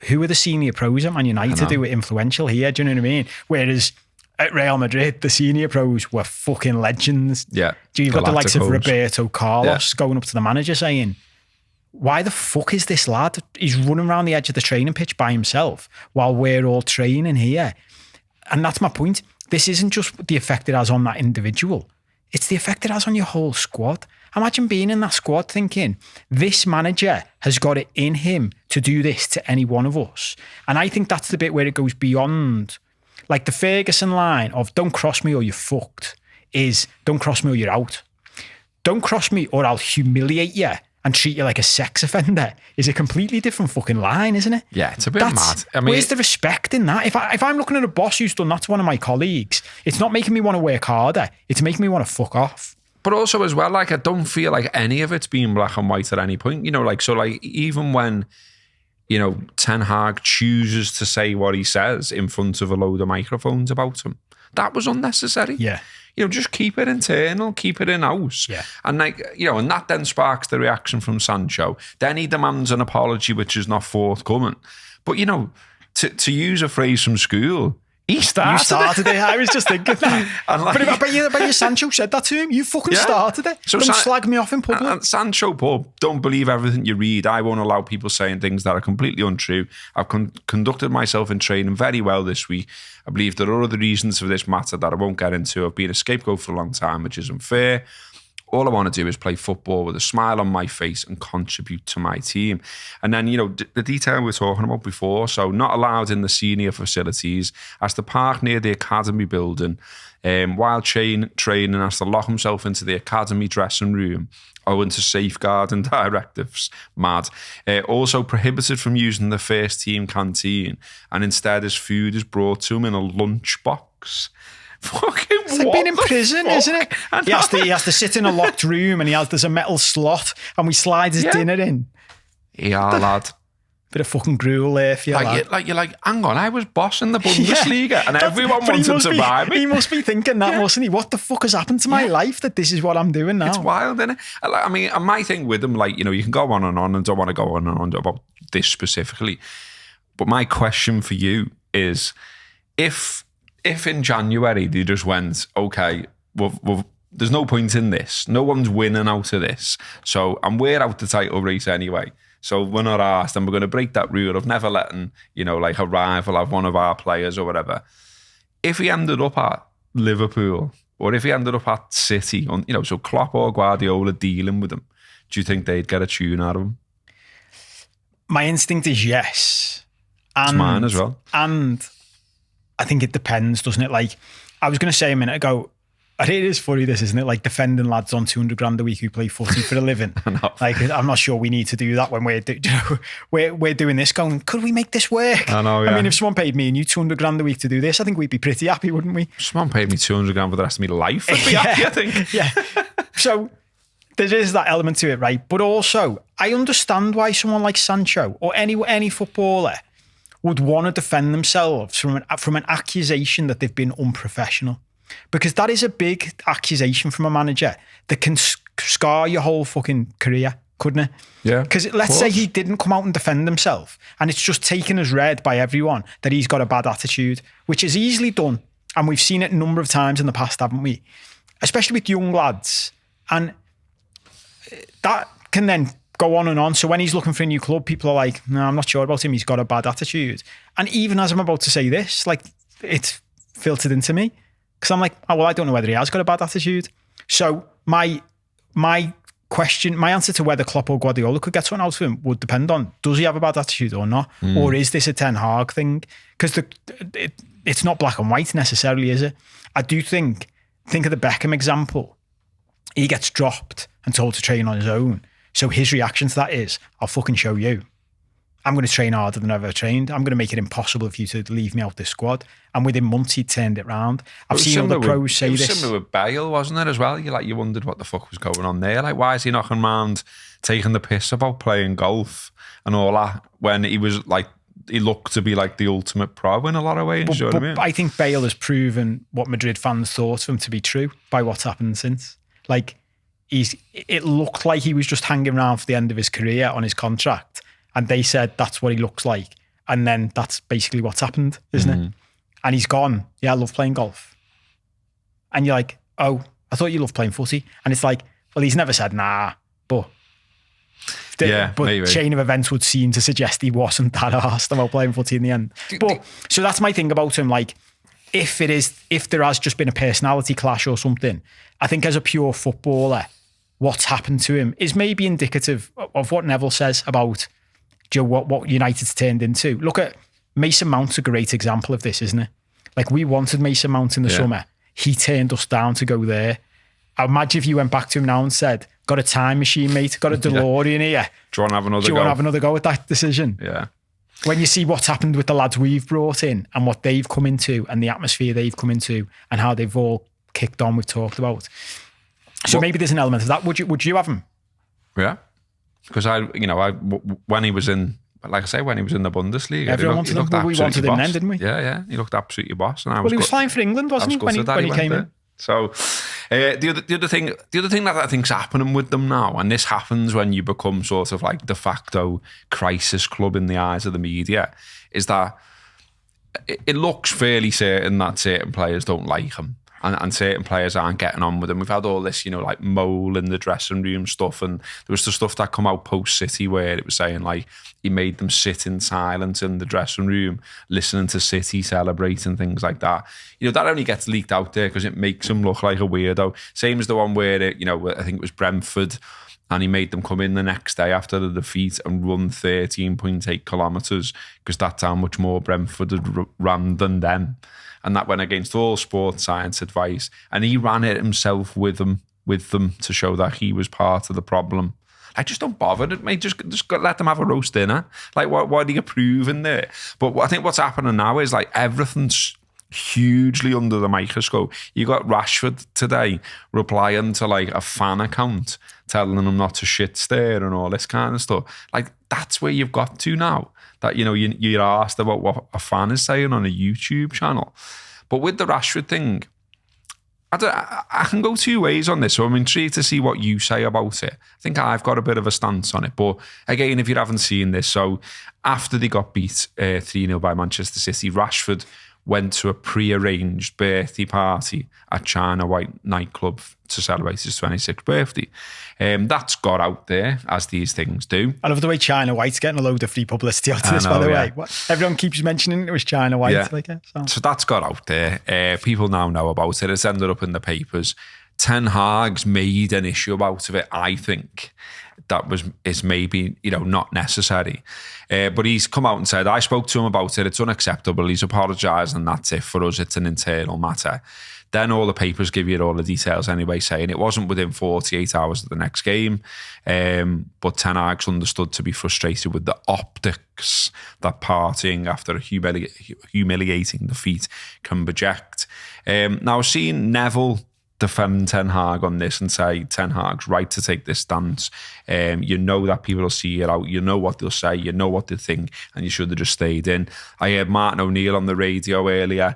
who are the senior pros at Man United who were influential here? Do you know what I mean? Whereas at Real Madrid, the senior pros were fucking legends. Yeah. You've got the likes of Roberto Carlos going up to the manager saying, why the fuck is this lad? He's running around the edge of the training pitch by himself while we're all training here. And that's my point. This isn't just the effect it has on that individual. It's the effect it has on your whole squad. Imagine being in that squad thinking, this manager has got it in him to do this to any one of us. And I think that's the bit where it goes beyond, like the Ferguson line of don't cross me or you're fucked, is don't cross me or you're out. Don't cross me or I'll humiliate you and treat you like a sex offender is a completely different fucking line, isn't it? Yeah, it's a bit mad. I mean, where's the respect in that? If I'm looking at a boss who's done that to one of my colleagues, it's not making me want to work harder. It's making me want to fuck off. But also as well, like I don't feel like any of it's been black and white at any point. You know, like so like even when, you know, Ten Hag chooses to say what he says in front of a load of microphones about him, that was unnecessary. Yeah. You know, just keep it internal, keep it in-house. Yeah. And like, you know, and that then sparks the reaction from Sancho. Then he demands an apology, which is not forthcoming. But, you know, to use a phrase from school, he started it. I was just thinking that. Like, but I bet you Sancho said that to him. You fucking started it. So don't slag me off in public. And Sancho, Paul, don't believe everything you read. I won't allow people saying things that are completely untrue. I've conducted myself in training very well this week. I believe there are other reasons for this matter that I won't get into. I've been a scapegoat for a long time, which isn't fair. All I want to do is play football with a smile on my face and contribute to my team. And then, you know, the detail we were talking about before, so not allowed in the senior facilities, has to park near the academy building, while training has to lock himself into the academy dressing room owing to safeguarding directives. Mad. Also prohibited from using the first team canteen, and instead his food is brought to him in a lunchbox. Fucking it's like being in prison, fuck? Isn't it? He has to sit in a locked room and there's a metal slot and we slide his dinner in. Yeah, lad. Bit of fucking gruel there for you, lad. You're like, hang on, I was boss in the Bundesliga and everyone wanted to buy me. He must be thinking that, mustn't he? What the fuck has happened to my life that this is what I'm doing now? It's wild, isn't it? I mean, and my thing with him, like, you know, you can go on and don't want to go on and on about this specifically. But my question for you is, if in January they just went, okay, there's no point in this. No one's winning out of this. So, and we're out the title race anyway. So we're not asked, and we're going to break that rule of never letting, you know, like a rival have one of our players or whatever. If he ended up at Liverpool, or if he ended up at City, you know, so Klopp or Guardiola dealing with him, do you think they'd get a tune out of him? My instinct is yes. It's mine as well. And I think it depends, doesn't it? Like, I was going to say a minute ago, I think it is funny, this, isn't it? Like defending lads on 200 grand a week who play footy for a living. Like, I'm not sure we need to do that when we're doing this going, could we make this work? I know, yeah. I mean, if someone paid me and you 200 grand a week to do this, I think we'd be pretty happy, wouldn't we? If someone paid me 200 grand for the rest of my life, I'd be happy, I think. Yeah. So there is that element to it, right? But also, I understand why someone like Sancho or any footballer would want to defend themselves from an accusation that they've been unprofessional. Because that is a big accusation from a manager that can scar your whole fucking career, couldn't it? Yeah. Because let's say he didn't come out and defend himself and it's just taken as read by everyone that he's got a bad attitude, which is easily done. And we've seen it a number of times in the past, haven't we? Especially with young lads. And that can then go on and on. So when he's looking for a new club, people are like, no, I'm not sure about him. He's got a bad attitude. And even as I'm about to say this, like, it's filtered into me. Because I'm like, oh, well, I don't know whether he has got a bad attitude. So my answer to whether Klopp or Guardiola could get something out of him would depend on, does he have a bad attitude or not? Or is this a Ten Hag thing? Because it's not black and white necessarily, is it? I do think of the Beckham example. He gets dropped and told to train on his own. So his reaction to that is, I'll fucking show you. I'm going to train harder than I've ever trained. I'm going to make it impossible for you to leave me out this squad. And within months, he turned it round. I've seen other pros say this. It was similar with Bale, wasn't it, as well? You wondered what the fuck was going on there. Like, why is he knocking around taking the piss about playing golf and all that when he was like, he looked to be like the ultimate pro in a lot of ways. You know what I mean? I think Bale has proven what Madrid fans thought of him to be true by what's happened since. Like, it looked like he was just hanging around for the end of his career on his contract. And they said that's what he looks like. And then that's basically what's happened, isn't it? And he's gone, yeah, I love playing golf. And you're like, oh, I thought you loved playing footy. And it's like, well, he's never said nah, but chain of events would seem to suggest he wasn't that arsed about playing footy in the end. So that's my thing about him. Like, if there has just been a personality clash or something, I think as a pure footballer, what's happened to him is maybe indicative of what Neville says about what United's turned into. Look at Mason Mount's a great example of this, isn't it? Like, we wanted Mason Mount in the summer. He turned us down to go there. I imagine if you went back to him now and said, got a time machine, mate, got a DeLorean here. Do you want to have another go? Do you want to have another go at that decision? Yeah. When you see what's happened with the lads we've brought in and what they've come into and the atmosphere they've come into and how they've all kicked on, we've talked about. So maybe there's an element of that. Would you have him? Yeah. Because when he was in, like I say, when he was in the Bundesliga, everyone wanted him. We wanted him then, didn't we? Yeah. He looked absolutely boss. And he was flying for England, wasn't he, when he came in? So the other thing that I think's happening with them now, and this happens when you become sort of like de facto crisis club in the eyes of the media, is that it looks fairly certain that certain players don't like him. And certain players aren't getting on with him. We've had all this, like mole in the dressing room stuff. And there was the stuff that come out post-City where it was saying like he made them sit in silence in the dressing room, listening to City celebrate and things like that. That only gets leaked out there because it makes him look like a weirdo. Same as the one where, I think it was Brentford, and he made them come in the next day after the defeat and run 13.8 kilometres because that's how much more Brentford had ran than them. And that went against all sports science advice. And he ran it himself with them to show that he was part of the problem. Like, just don't bother, mate. Just let them have a roast dinner. Like, what are you proving there? But I think what's happening now is like everything's hugely under the microscope. You got Rashford today replying to like a fan account telling them not to shit stare and all this kind of stuff. Like, that's where you've got to now. That, you're asked about what a fan is saying on a YouTube channel. But with the Rashford thing, I can go two ways on this, so I'm intrigued to see what you say about it. I think I've got a bit of a stance on it. But again, if you haven't seen this, so after they got beat 3-0 by Manchester City, Rashford went to a pre-arranged birthday party at China White nightclub to celebrate his 26th birthday. That's got out there, as these things do. I love the way China White's getting a load of free publicity out of this, by the way. Everyone keeps mentioning it was China White. Yeah. So that's got out there. People now know about it. It's ended up in the papers. Ten Hag's made an issue out of it, I think. Is maybe, not necessary. But he's come out and said, I spoke to him about it. It's unacceptable. He's apologised and that's it. For us, it's an internal matter. Then all the papers give you all the details anyway, saying it wasn't within 48 hours of the next game. But Ten Hag's understood to be frustrated with the optics that partying after a humiliating defeat can project. Now, seeing Neville defend Ten Hag on this and say Ten Hag's right to take this stance. That people will see it out. You know what they'll say. You know what they think, and you should have just stayed in. I heard Martin O'Neill on the radio earlier.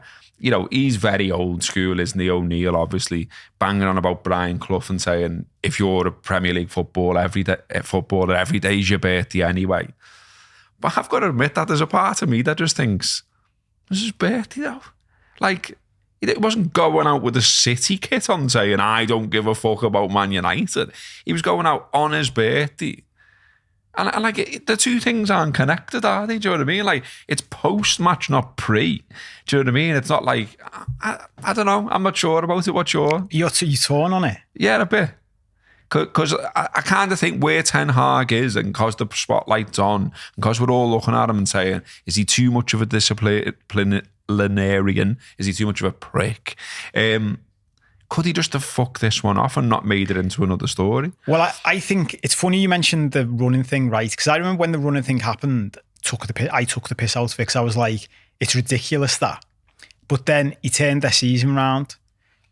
He's very old school, isn't he? O'Neill, obviously, banging on about Brian Clough and saying if you're a Premier League footballer, every day is your birthday anyway. But I've got to admit that there's a part of me that just thinks, this is his birthday though. Like, it wasn't going out with a City kit on saying, I don't give a fuck about Man United. He was going out on his birthday And like, the two things aren't connected, are they? Do you know what I mean? Like, it's post-match, not pre. Do you know what I mean? It's not like, I don't know. I'm not sure about it. What's your... You're torn on it? Yeah, a bit. Because I kind of think where Ten Hag is, and because the spotlight's on, and because we're all looking at him and saying, is he too much of a disciplinarian? Is he too much of a prick? Could he just have fucked this one off and not made it into another story? Well, I think it's funny you mentioned the running thing, right? Because I remember when the running thing happened, I took the piss out of it because I was like, it's ridiculous that. But then he turned their season round.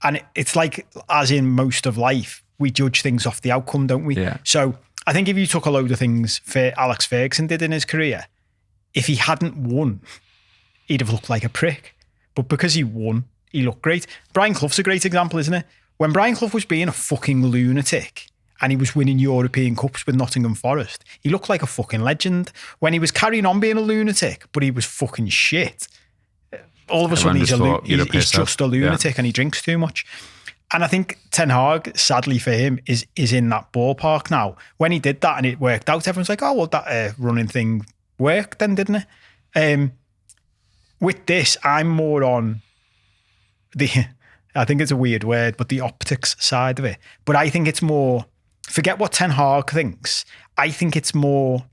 And it's like, as in most of life, we judge things off the outcome, don't we? Yeah. So I think if you took a load of things Alex Ferguson did in his career, if he hadn't won, he'd have looked like a prick. But because he won, he looked great. Brian Clough's a great example, isn't it? When Brian Clough was being a fucking lunatic and he was winning European Cups with Nottingham Forest, he looked like a fucking legend. When he was carrying on being a lunatic, but he was fucking shit, all of a sudden he's just a lunatic and he drinks too much. And I think Ten Hag, sadly for him, is in that ballpark now. When he did that and it worked out, everyone's like, oh, well, that running thing worked then, didn't it? With this, I'm more on I think it's a weird word, but the optics side of it. But I think it's more, forget what Ten Hag thinks. I think it's more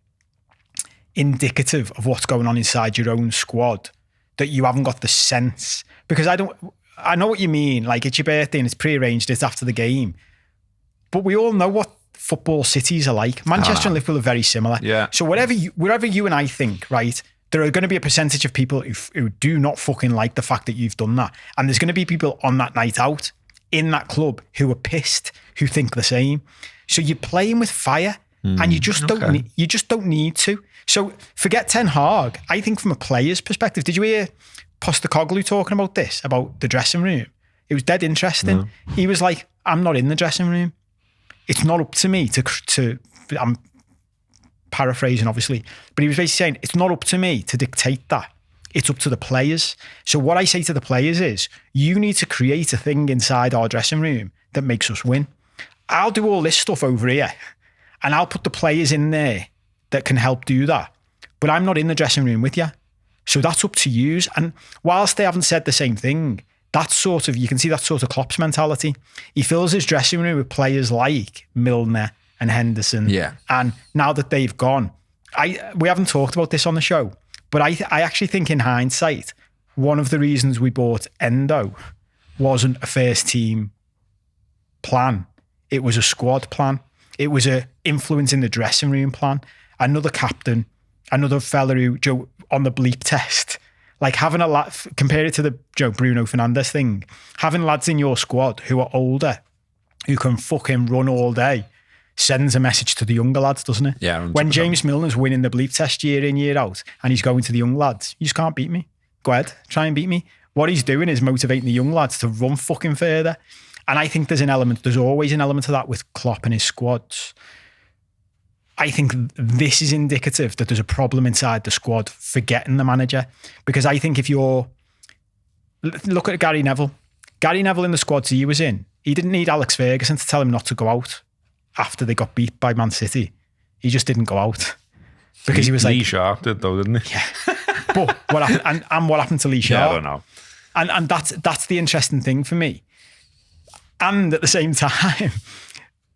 indicative of what's going on inside your own squad, that you haven't got the sense. Because I know what you mean. Like, it's your birthday and it's prearranged, it's after the game. But we all know what football cities are like. Manchester and Liverpool are very similar. Yeah. So wherever you and I think, right, there are going to be a percentage of people who do not fucking like the fact that you've done that. And there's going to be people on that night out in that club who are pissed, who think the same. So you're playing with fire and you just don't need to. So forget Ten Hag. I think from a player's perspective, did you hear Postecoglou talking about this, about the dressing room? It was dead interesting. No. He was like, I'm not in the dressing room. It's not up to me to I'm paraphrasing obviously, but he was basically saying it's not up to me to dictate that. It's up to the players. So what I say to the players is, you need to create a thing inside our dressing room that makes us win. I'll do all this stuff over here and I'll put the players in there that can help do that. But I'm not in the dressing room with you. So that's up to you. And whilst they haven't said the same thing, that's sort of, you can see that sort of Klopp's mentality. He fills his dressing room with players like Milner and Henderson. Yeah. And now that they've gone, we haven't talked about this on the show, but I actually think in hindsight, one of the reasons we bought Endo wasn't a first team plan. It was a squad plan. It was a influence in the dressing room plan. Another captain, another fella who, Joe, on the bleep test, like having a lad, compare it to the Bruno Fernandez thing, having lads in your squad who are older, who can fucking run all day, sends a message to the younger lads, doesn't it? Yeah. 100%. When James Milner's winning the bleep test year in, year out, and he's going to the young lads, you just can't beat me. Go ahead, try and beat me. What he's doing is motivating the young lads to run fucking further. And I think there's always an element of that with Klopp and his squads. I think this is indicative that there's a problem inside the squad forgetting the manager. Because I think if look at Gary Neville. Gary Neville in the squads he was in, he didn't need Alex Ferguson to tell him not to go out after they got beat by Man City. He just didn't go out. Because he was like... Lee Sharp did though, didn't he? Yeah. But what happened, and what happened to Lee Sharp? Yeah, I don't know. And that's the interesting thing for me. And at the same time,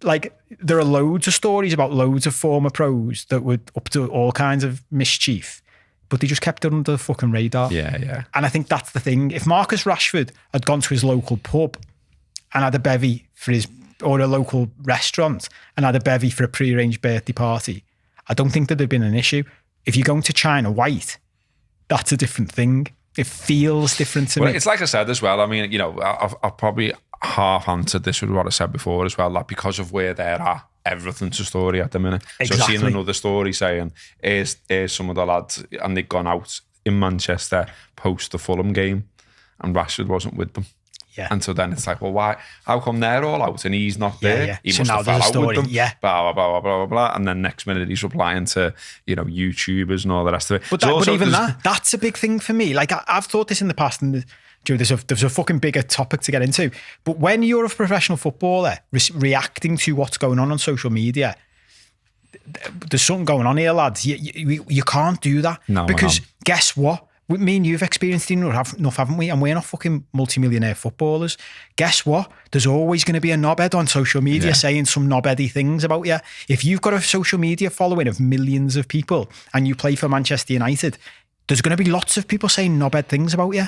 like, there are loads of stories about loads of former pros that were up to all kinds of mischief, but they just kept it under the fucking radar. Yeah, yeah. And I think that's the thing. If Marcus Rashford had gone to his local pub and had a bevy or a local restaurant and had a bevy for a pre-arranged birthday party, I don't think there'd have been an issue. If you're going to China White, that's a different thing. It feels different to me. It's like I said as well. I mean, you know, I've probably half answered this with what I said before as well, that because of where they're at, everything's a story at the minute. Exactly. So seeing another story saying, here's some of the lads, and they've gone out in Manchester post the Fulham game and Rashford wasn't with them. Yeah. And so then it's like, well, why? How come they're all out and he's not there? Yeah. He So must now have fell there's a out with story. them. Yeah. Blah, blah, blah, blah, blah, blah. And then next minute he's replying to, you know, YouTubers and all the rest of it. But even that's a big thing for me. Like, I've thought this in the past, and there's a fucking bigger topic to get into. But when you're a professional footballer reacting to what's going on social media, there's something going on here, lads. You can't do that. No, because guess what? Me and you've experienced enough, haven't we? And we're not fucking multimillionaire footballers. Guess what? There's always going to be a knobhead on social media saying some knobheady things about you. If you've got a social media following of millions of people and you play for Manchester United, there's going to be lots of people saying knobhead things about you.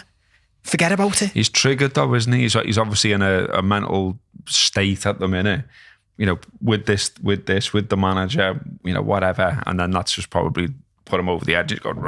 Forget about it. He's triggered though, isn't he? He's obviously in a mental state at the minute. You know, with the manager, you know, whatever. And then that's just probably put him over the edge. He's gone,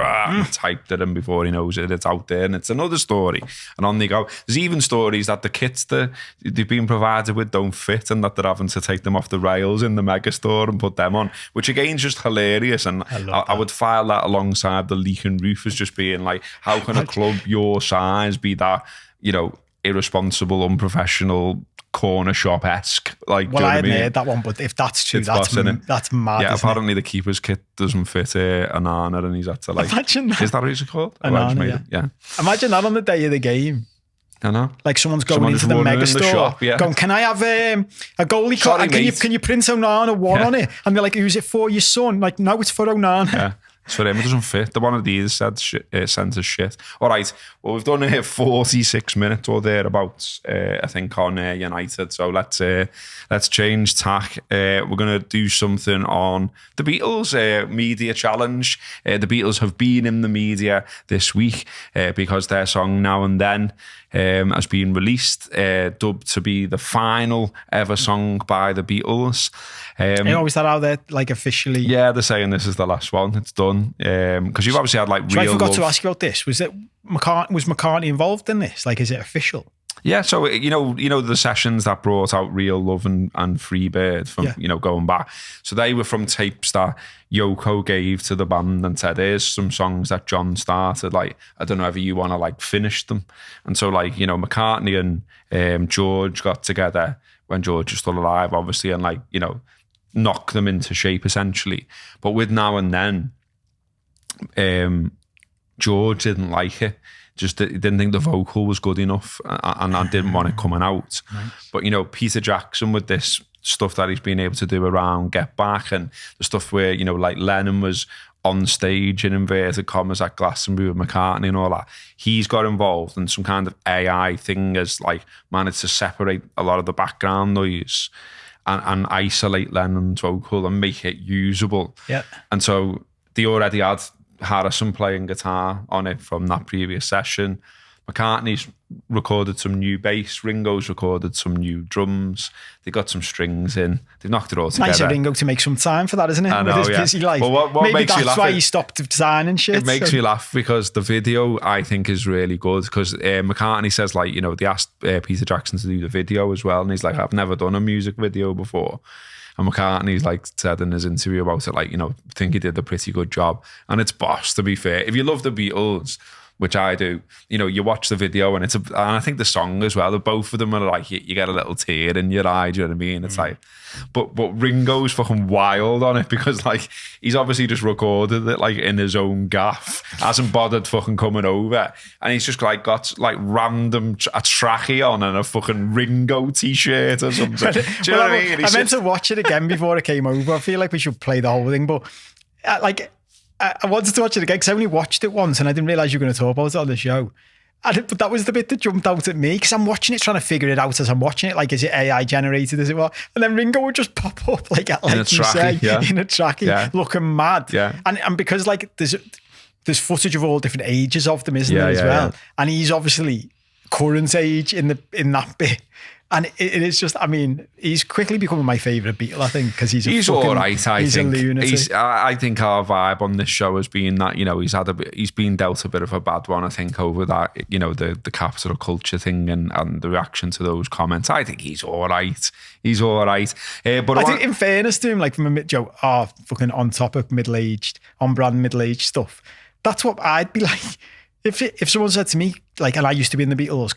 it's hyped at him before he knows it. It's out there and it's another story. And on they go. There's even stories that the kits they've been provided with don't fit and that they're having to take them off the rails in the mega store and put them on, which again is just hilarious. And I would file that alongside the leaking roof as just being like, how can a club your size be that, you know, irresponsible, unprofessional, corner shop-esque? Like, well, I hadn't heard that one, but if that's true, that's mad. Yeah, apparently the keeper's kit doesn't fit Anana, and he's had to like. Imagine that. Is that what it's called? Anana, yeah. Imagine that on the day of the game. I know. Like someone's going into the mega store, going, "Can I have a goalie cut? And can you print Onana one on it?" And they're like, "Who's it for? Your son?" Like, no, it's for Onana. Yeah. It's for him, it doesn't fit. The one of these sent us shit. All right, well, we've done here 46 minutes or thereabouts, I think, on United. So let's change tack. We're going to do something on the Beatles media challenge. The Beatles have been in the media this week because their song Now and Then has been released, dubbed to be the final ever song by the Beatles. Was that out there, like, officially? Yeah, they're saying this is the last one. It's done. Because you've obviously had like real. I forgot to ask you about this. Was McCartney involved in this? Like, is it official? Yeah, so you know the sessions that brought out Real Love and Freebird from going back. So they were from tapes that Yoko gave to the band and said, "Here's some songs that John started. Like, I don't know if you want to like finish them." And so like McCartney and George got together when George was still alive, obviously, and like knock them into shape essentially. But with Now and Then, George didn't like it. Just didn't think the vocal was good enough, and I didn't want it coming out. Nice. But Peter Jackson, with this stuff that he's been able to do around Get Back and the stuff where like Lennon was on stage in inverted commas at Glastonbury with McCartney and all that, he's got involved in some kind of AI thing, as like managed to separate a lot of the background noise and isolate Lennon's vocal and make it usable. Yeah. And so they already had Harrison playing guitar on it from that previous session. McCartney's recorded some new bass. Ringo's recorded some new drums. They got some strings in. They've knocked it all together. Nice of Ringo to make some time for that, isn't it? I know, with his busy life. Well, what maybe makes that's you laugh why he stopped designing shit. It makes me laugh because the video, I think, is really good, because McCartney says, like, they asked Peter Jackson to do the video as well, and he's like, I've never done a music video before. And McCartney's like said in his interview about it, like, I think he did a pretty good job. And it's boss, to be fair. If you love the Beatles, which I do, you watch the video and and I think the song as well, both of them are like, you get a little tear in your eye, do you know what I mean? It's like, but Ringo's fucking wild on it, because like, he's obviously just recorded it like in his own gaff, hasn't bothered fucking coming over, and he's just like got like random a trackie on and a fucking Ringo t-shirt or something. Do you know what I mean? I meant to watch it again before it came over. I feel like we should play the whole thing, but I wanted to watch it again because I only watched it once and I didn't realise you were going to talk about it on the show. But that was the bit that jumped out at me, because I'm watching it, trying to figure it out as I'm watching it. Like, is it AI generated, as it were? And then Ringo would just pop up, like you say, in a trackie, looking mad. Yeah. And because like there's footage of all different ages of them, isn't there, as well? Yeah. And he's obviously current age in that bit. And it is just, I mean, he's quickly becoming my favourite Beatle, I think, because he's all right. He's a lunatic. I think our vibe on this show has been that, he's been dealt a bit of a bad one, I think, over that, the capital culture thing and the reaction to those comments. I think he's all right. He's all right. But I think, in fairness to him, like, from a Joe, fucking on topic middle-aged, on-brand middle-aged stuff, that's what I'd be like. If someone said to me, like, and I used to be in the Beatles,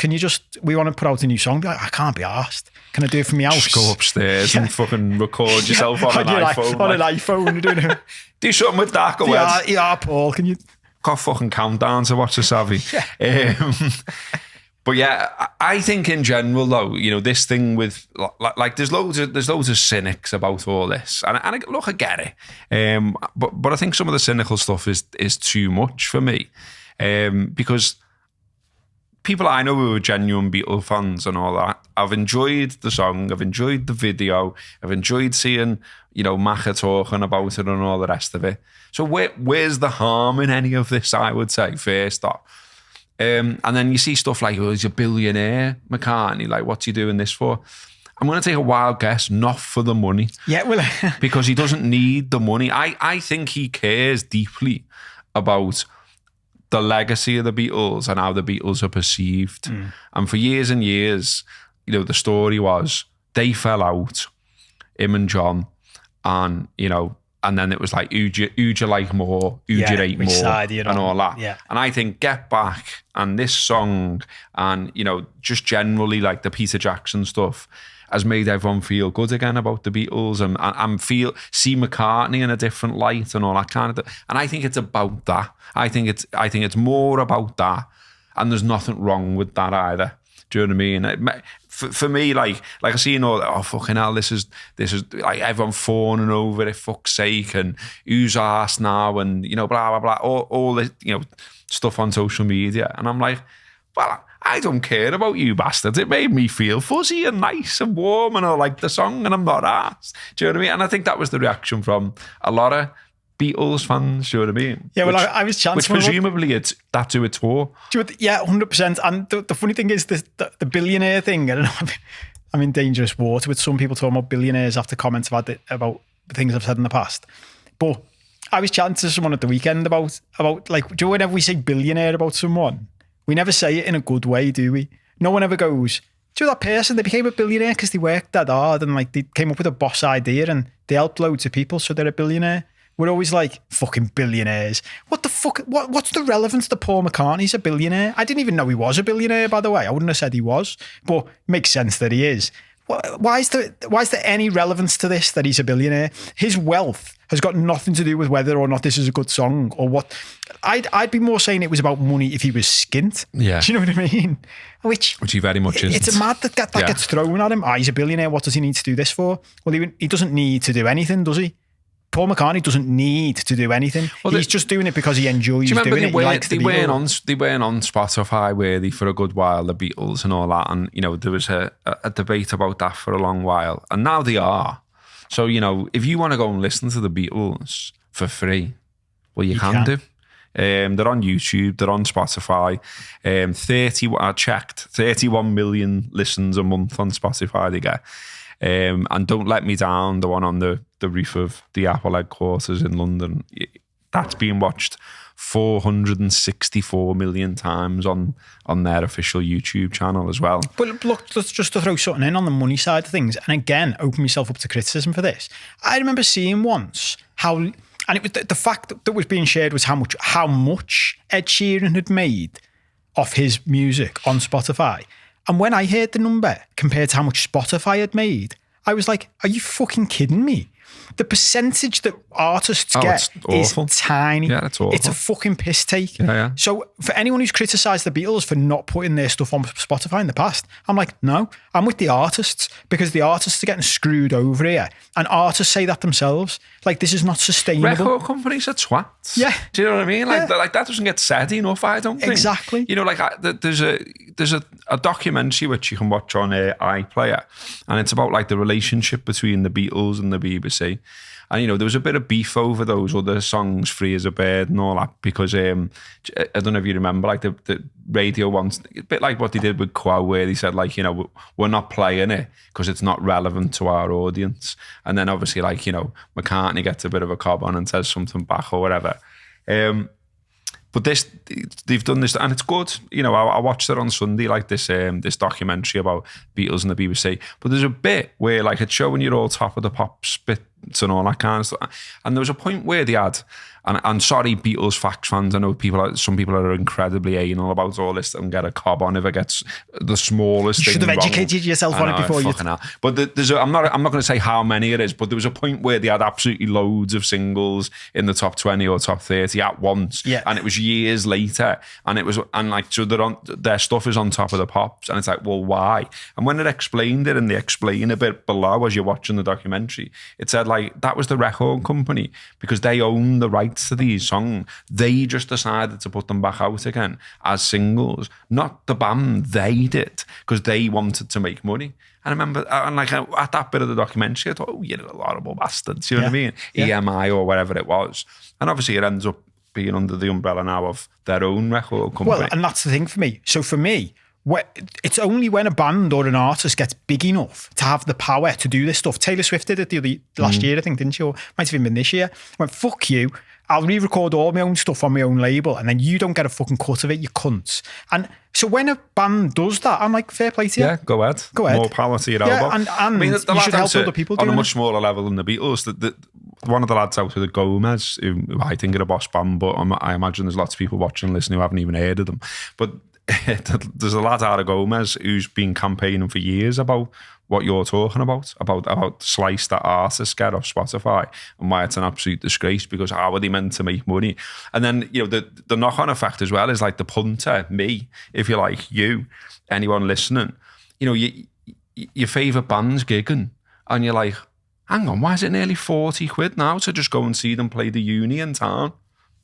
we want to put out a new song, I'd be like, I can't be arsed. Can I do it from my house? Just go upstairs and fucking record yourself on an iPhone. On an iPhone. Do something with that. Go ahead. Yeah, Paul, can you? Got fucking countdown to watch the Savvy. Yeah. But yeah, I think in general though, this thing with like there's loads of cynics about all this, and look, I get it, but I think some of the cynical stuff is too much for me, because people I know who are genuine Beatles fans and all that, I've enjoyed the song, I've enjoyed the video, I've enjoyed seeing Macca talking about it and all the rest of it. So where's the harm in any of this? I would say first off. And then you see stuff like, he's a billionaire, McCartney, like, what's he doing this for? I'm going to take a wild guess, not for the money. Yeah, well... because he doesn't need the money. I think he cares deeply about the legacy of the Beatles and how the Beatles are perceived. And for years and years, the story was they fell out, him and John, and, and then it was like, who'd you like more? Who'd you rate more? And all that. Yeah. And I think Get Back and this song and, just generally like the Peter Jackson stuff has made everyone feel good again about the Beatles and see McCartney in a different light and all that kind of thing. And I think it's about that. I think it's more about that. And there's nothing wrong with that either. Do you know what I mean? For me, like I see, fucking hell, this is like everyone fawning over it, fuck's sake, and who's arse now, and blah blah blah, all this stuff on social media, and I'm like, well, I don't care about you bastards. It made me feel fuzzy and nice and warm, and I like the song, and I'm not arsed. Do you know what I mean? And I think that was the reaction from a lot of Beatles fans, do you know what I mean? Yeah, well, I was chancing. Which presumably that's who it's for. Yeah, 100%. And the funny thing is the billionaire thing, I don't know, I'm in dangerous water with some people talking about billionaires after comments about the things I've said in the past. But I was chatting to someone at the weekend about like, do you know, whenever we say billionaire about someone, we never say it in a good way, do we? No one ever goes, do you know that person, they became a billionaire because they worked that hard and like they came up with a boss idea and they helped loads of people, so they're a billionaire. We're always like, fucking billionaires. What the fuck? What's the relevance to Paul McCartney's a billionaire? I didn't even know he was a billionaire, by the way. I wouldn't have said he was, but it makes sense that he is. Why is there any relevance to this that he's a billionaire? His wealth has got nothing to do with whether or not this is a good song or what. I'd be more saying it was about money if he was skint. Yeah. Do you know what I mean? Which he very much is. It's mad that gets thrown at him. He's a billionaire. What does he need to do this for? Well, he doesn't need to do anything, does he? Paul McCartney doesn't need to do anything. Well, he's just doing it because he enjoys doing it. He likes the Beatles. They weren't on Spotify, were they, for a good while, the Beatles and all that. And, there was a debate about that for a long while. And now they are. So, if you want to go and listen to the Beatles for free, well, you can do. They're on YouTube, they're on Spotify. I checked, 31 million listens a month on Spotify they get. And Don't Let Me Down, the one on the roof of the Apple headquarters in London, that's been watched 464 million times on their official YouTube channel as well. But look, just to throw something in on the money side of things, and again, open myself up to criticism for this. I remember seeing once how, and it was the fact that was being shared was how much Ed Sheeran had made off his music on Spotify. And when I heard the number compared to how much Spotify had made, I was like, are you fucking kidding me? The percentage that artists get is tiny. Yeah, that's awful. It's a fucking piss take. Yeah. So for anyone who's criticised the Beatles for not putting their stuff on Spotify in the past, I'm like, no, I'm with the artists because the artists are getting screwed over here. And artists say that themselves. Like, this is not sustainable. Record companies are twats. Yeah. Do you know what I mean? Like that doesn't get said enough, I don't think. Exactly. There's a documentary which you can watch on iPlayer, and it's about like the relationship between the Beatles and the BBC. And, there was a bit of beef over those other songs, Free as a Bird and all that, because I don't know if you remember, like the radio ones, a bit like what they did with Quo, where they said, like, we're not playing it because it's not relevant to our audience. And then obviously, like, McCartney gets a bit of a cob on and says something back or whatever. But they've done this, and it's good. I watched it on Sunday, like this documentary about Beatles and the BBC. But there's a bit where, like, it's showing you all Top of the Pops bit beats and all that kind of stuff. And there was a point where they had, and sorry, Beatles facts fans, I know some people are incredibly anal about all this and get a cob on if it gets the smallest thing You should have wrong. educated yourself on it before you... But I'm not going to say how many it is, but there was a point where they had absolutely loads of singles in the top 20 or top 30 at once. Yeah. And it was years later. So their stuff is on top of the pops. And it's like, well, why? And when it explained it, and they explain a bit below as you're watching the documentary, it said like, that was the record company because they own the rights to these songs. They just decided to put them back out again as singles, not the band. They did because they wanted to make money. And I remember, and like at that bit of the documentary, I thought, oh, you're a horrible bastards. You know what I mean? Yeah. EMI or whatever it was. And obviously it ends up being under the umbrella now of their own record company. Well, and that's the thing for me. So for me, it's only when a band or an artist gets big enough to have the power to do this stuff. Taylor Swift did it last year, I think, didn't she? Or might have even been this year. Went, fuck you. I'll re-record all my own stuff on my own label and then you don't get a fucking cut of it, you cunts. And so when a band does that, I'm like, fair play to you. Yeah, go ahead. More power to your elbow. And I mean, you should help other people on doing a much smaller level than the Beatles. One of the lads out with the Gomez, who I think are a boss band, but I imagine there's lots of people watching and listening who haven't even heard of them. But there's a lad out of Gomez who's been campaigning for years about what you're talking about slice that artists get off Spotify and why it's an absolute disgrace because how are they meant to make money? And then, you know, the knock-on effect as well is like the punter, me, if you like, you, anyone listening, you know, your favourite band's gigging and you're like, hang on, why is it nearly 40 quid now to just go and see them play the uni in town?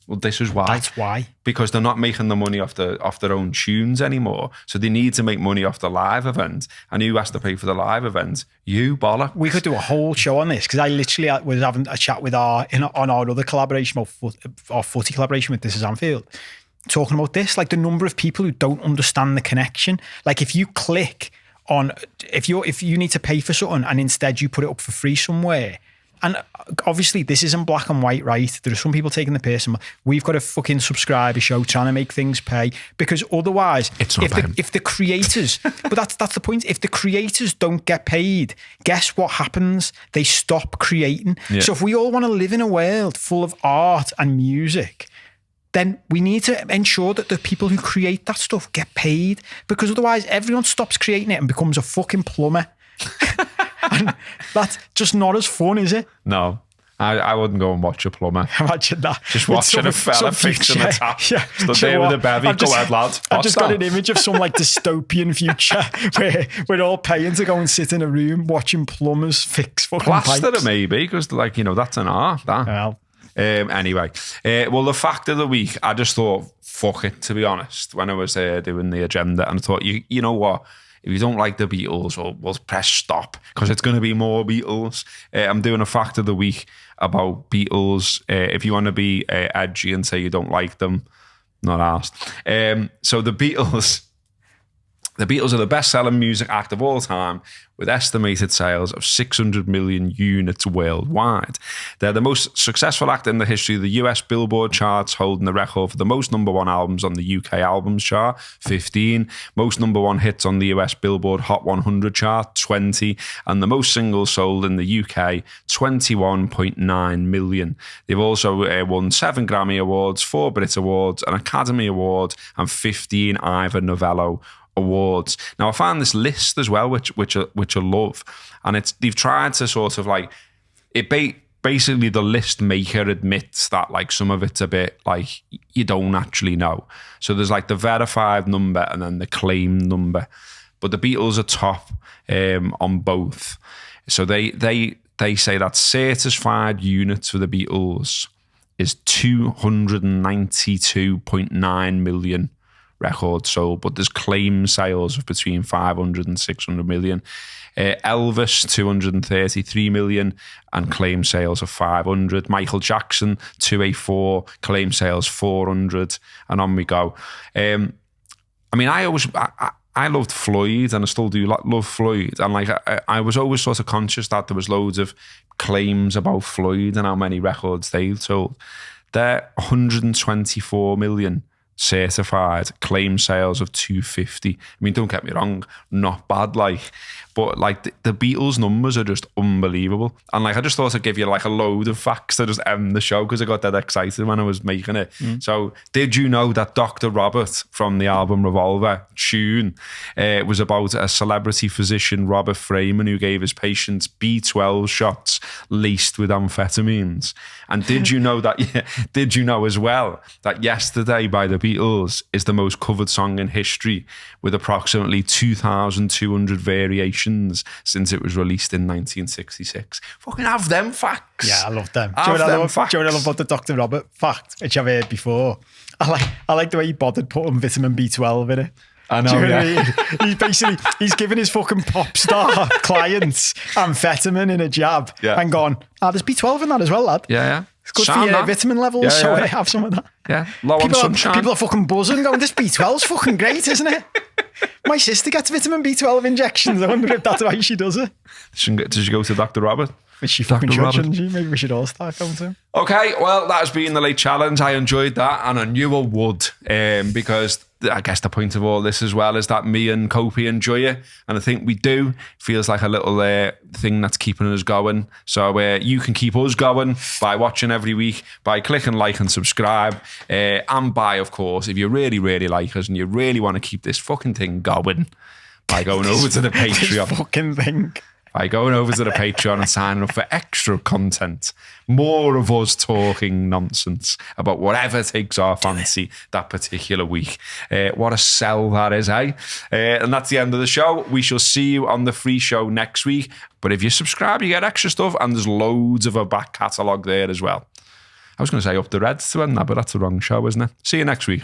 Well, this is why. That's why. Because they're not making the money off their own tunes anymore. So they need to make money off the live event. And who has to pay for the live event? You, bollock. We could do a whole show on this because I literally was having a chat with on our other collaboration, our footy collaboration with This Is Anfield, talking about this, like the number of people who don't understand the connection. Like if you click on, if you need to pay for something and instead you put it up for free somewhere. And obviously this isn't black and white, right? There are some people taking the piss and we've got to fucking subscribe a show trying to make things pay because otherwise if the creators, but that's the point, if the creators don't get paid, guess what happens? They stop creating. Yeah. So if we all want to live in a world full of art and music, then we need to ensure that the people who create that stuff get paid because otherwise everyone stops creating it and becomes a fucking plumber. And that's just not as fun, is it? No. I wouldn't go and watch a plumber. Imagine that. Just watching a fella fixing a tap. Yeah. Stood there with a bevy. Go ahead, lad. I've just got an image of some like dystopian future where we're all paying to go and sit in a room watching plumbers fix fucking plaster pipes. Maybe, because like, you know, that's an art. That. Well. Anyway, well, the fact of the week, I just thought, fuck it, to be honest, when I was doing the agenda, and I thought, you know what? If you don't like the Beatles, we'll press stop because it's going to be more Beatles. I'm doing a fact of the week about Beatles. If you want to be edgy and say you don't like them, not asked. So the Beatles are the best-selling music act of all time with estimated sales of 600 million units worldwide. They're the most successful act in the history of the US Billboard charts, holding the record for the most number one albums on the UK albums chart, 15, most number one hits on the US Billboard Hot 100 chart, 20, and the most singles sold in the UK, 21.9 million. They've also won 7 Grammy Awards, 4 Brit Awards, an Academy Award, and 15 Ivor Novello Awards. Now I found this list as well, which I love, and they've tried to sort of like it. Basically, the list maker admits that like some of it's a bit like you don't actually know. So there's like the verified number and then the claim number, but the Beatles are top on both. So they say that certified units for the Beatles is 292.9 million. Records sold, but there's claim sales of between 500 and 600 million. Elvis, 233 million, and claim sales of 500. Michael Jackson, 284, claim sales 400, and on we go. I mean, I loved Floyd, and I still do love Floyd, and like I was always sort of conscious that there was loads of claims about Floyd and how many records they've sold. They're 124 million certified, claim sales of 250. I mean, don't get me wrong, not bad, like, but like the Beatles numbers are just unbelievable. And like, I just thought I'd give you like a load of facts to just end the show because I got that excited when I was making it. So did you know that Dr. Robert from the album Revolver tune was about a celebrity physician, Robert Freeman, who gave his patients B12 shots laced with amphetamines? And did you know that, did you know as well that Yesterday by the Beatles is the most covered song in history with approximately 2,200 variations since it was released in 1966? Fucking have them facts. Yeah, I love them. Have them Do facts. you know what I love about the Dr. Robert fact, which I've heard before? I like the way he bothered putting vitamin B12 in it. I know, Do you know yeah. what I mean? He's giving his fucking pop star clients amphetamine in a jab and gone, there's B12 in that as well, lad. Yeah. It's good for your vitamin levels, so have some of that. Yeah, low on sunshine. People are fucking buzzing going, this B12's fucking great, isn't it? My sister gets vitamin B12 injections. I wonder if that's why she does it. Did she go to Dr. Robert? Is she fucking should, shouldn't she? Maybe we should all start going to him. Okay, well, that has been the late challenge. I enjoyed that, and I knew I would, because I guess the point of all this as well is that me and Kopi enjoy it, and I think we do. Feels like a little thing that's keeping us going. So you can keep us going by watching every week, by clicking like and subscribe, and by, of course, if you really, really like us and you really want to keep this fucking thing going, by going over to the Patreon. This fucking thing. By going over to the Patreon and signing up for extra content. More of us talking nonsense about whatever takes our fancy that particular week. What a sell that is, eh? And that's the end of the show. We shall see you on the free show next week. But if you subscribe, you get extra stuff, and there's loads of a back catalogue there as well. I was going to say Up the Reds to end that, but that's the wrong show, isn't it? See you next week.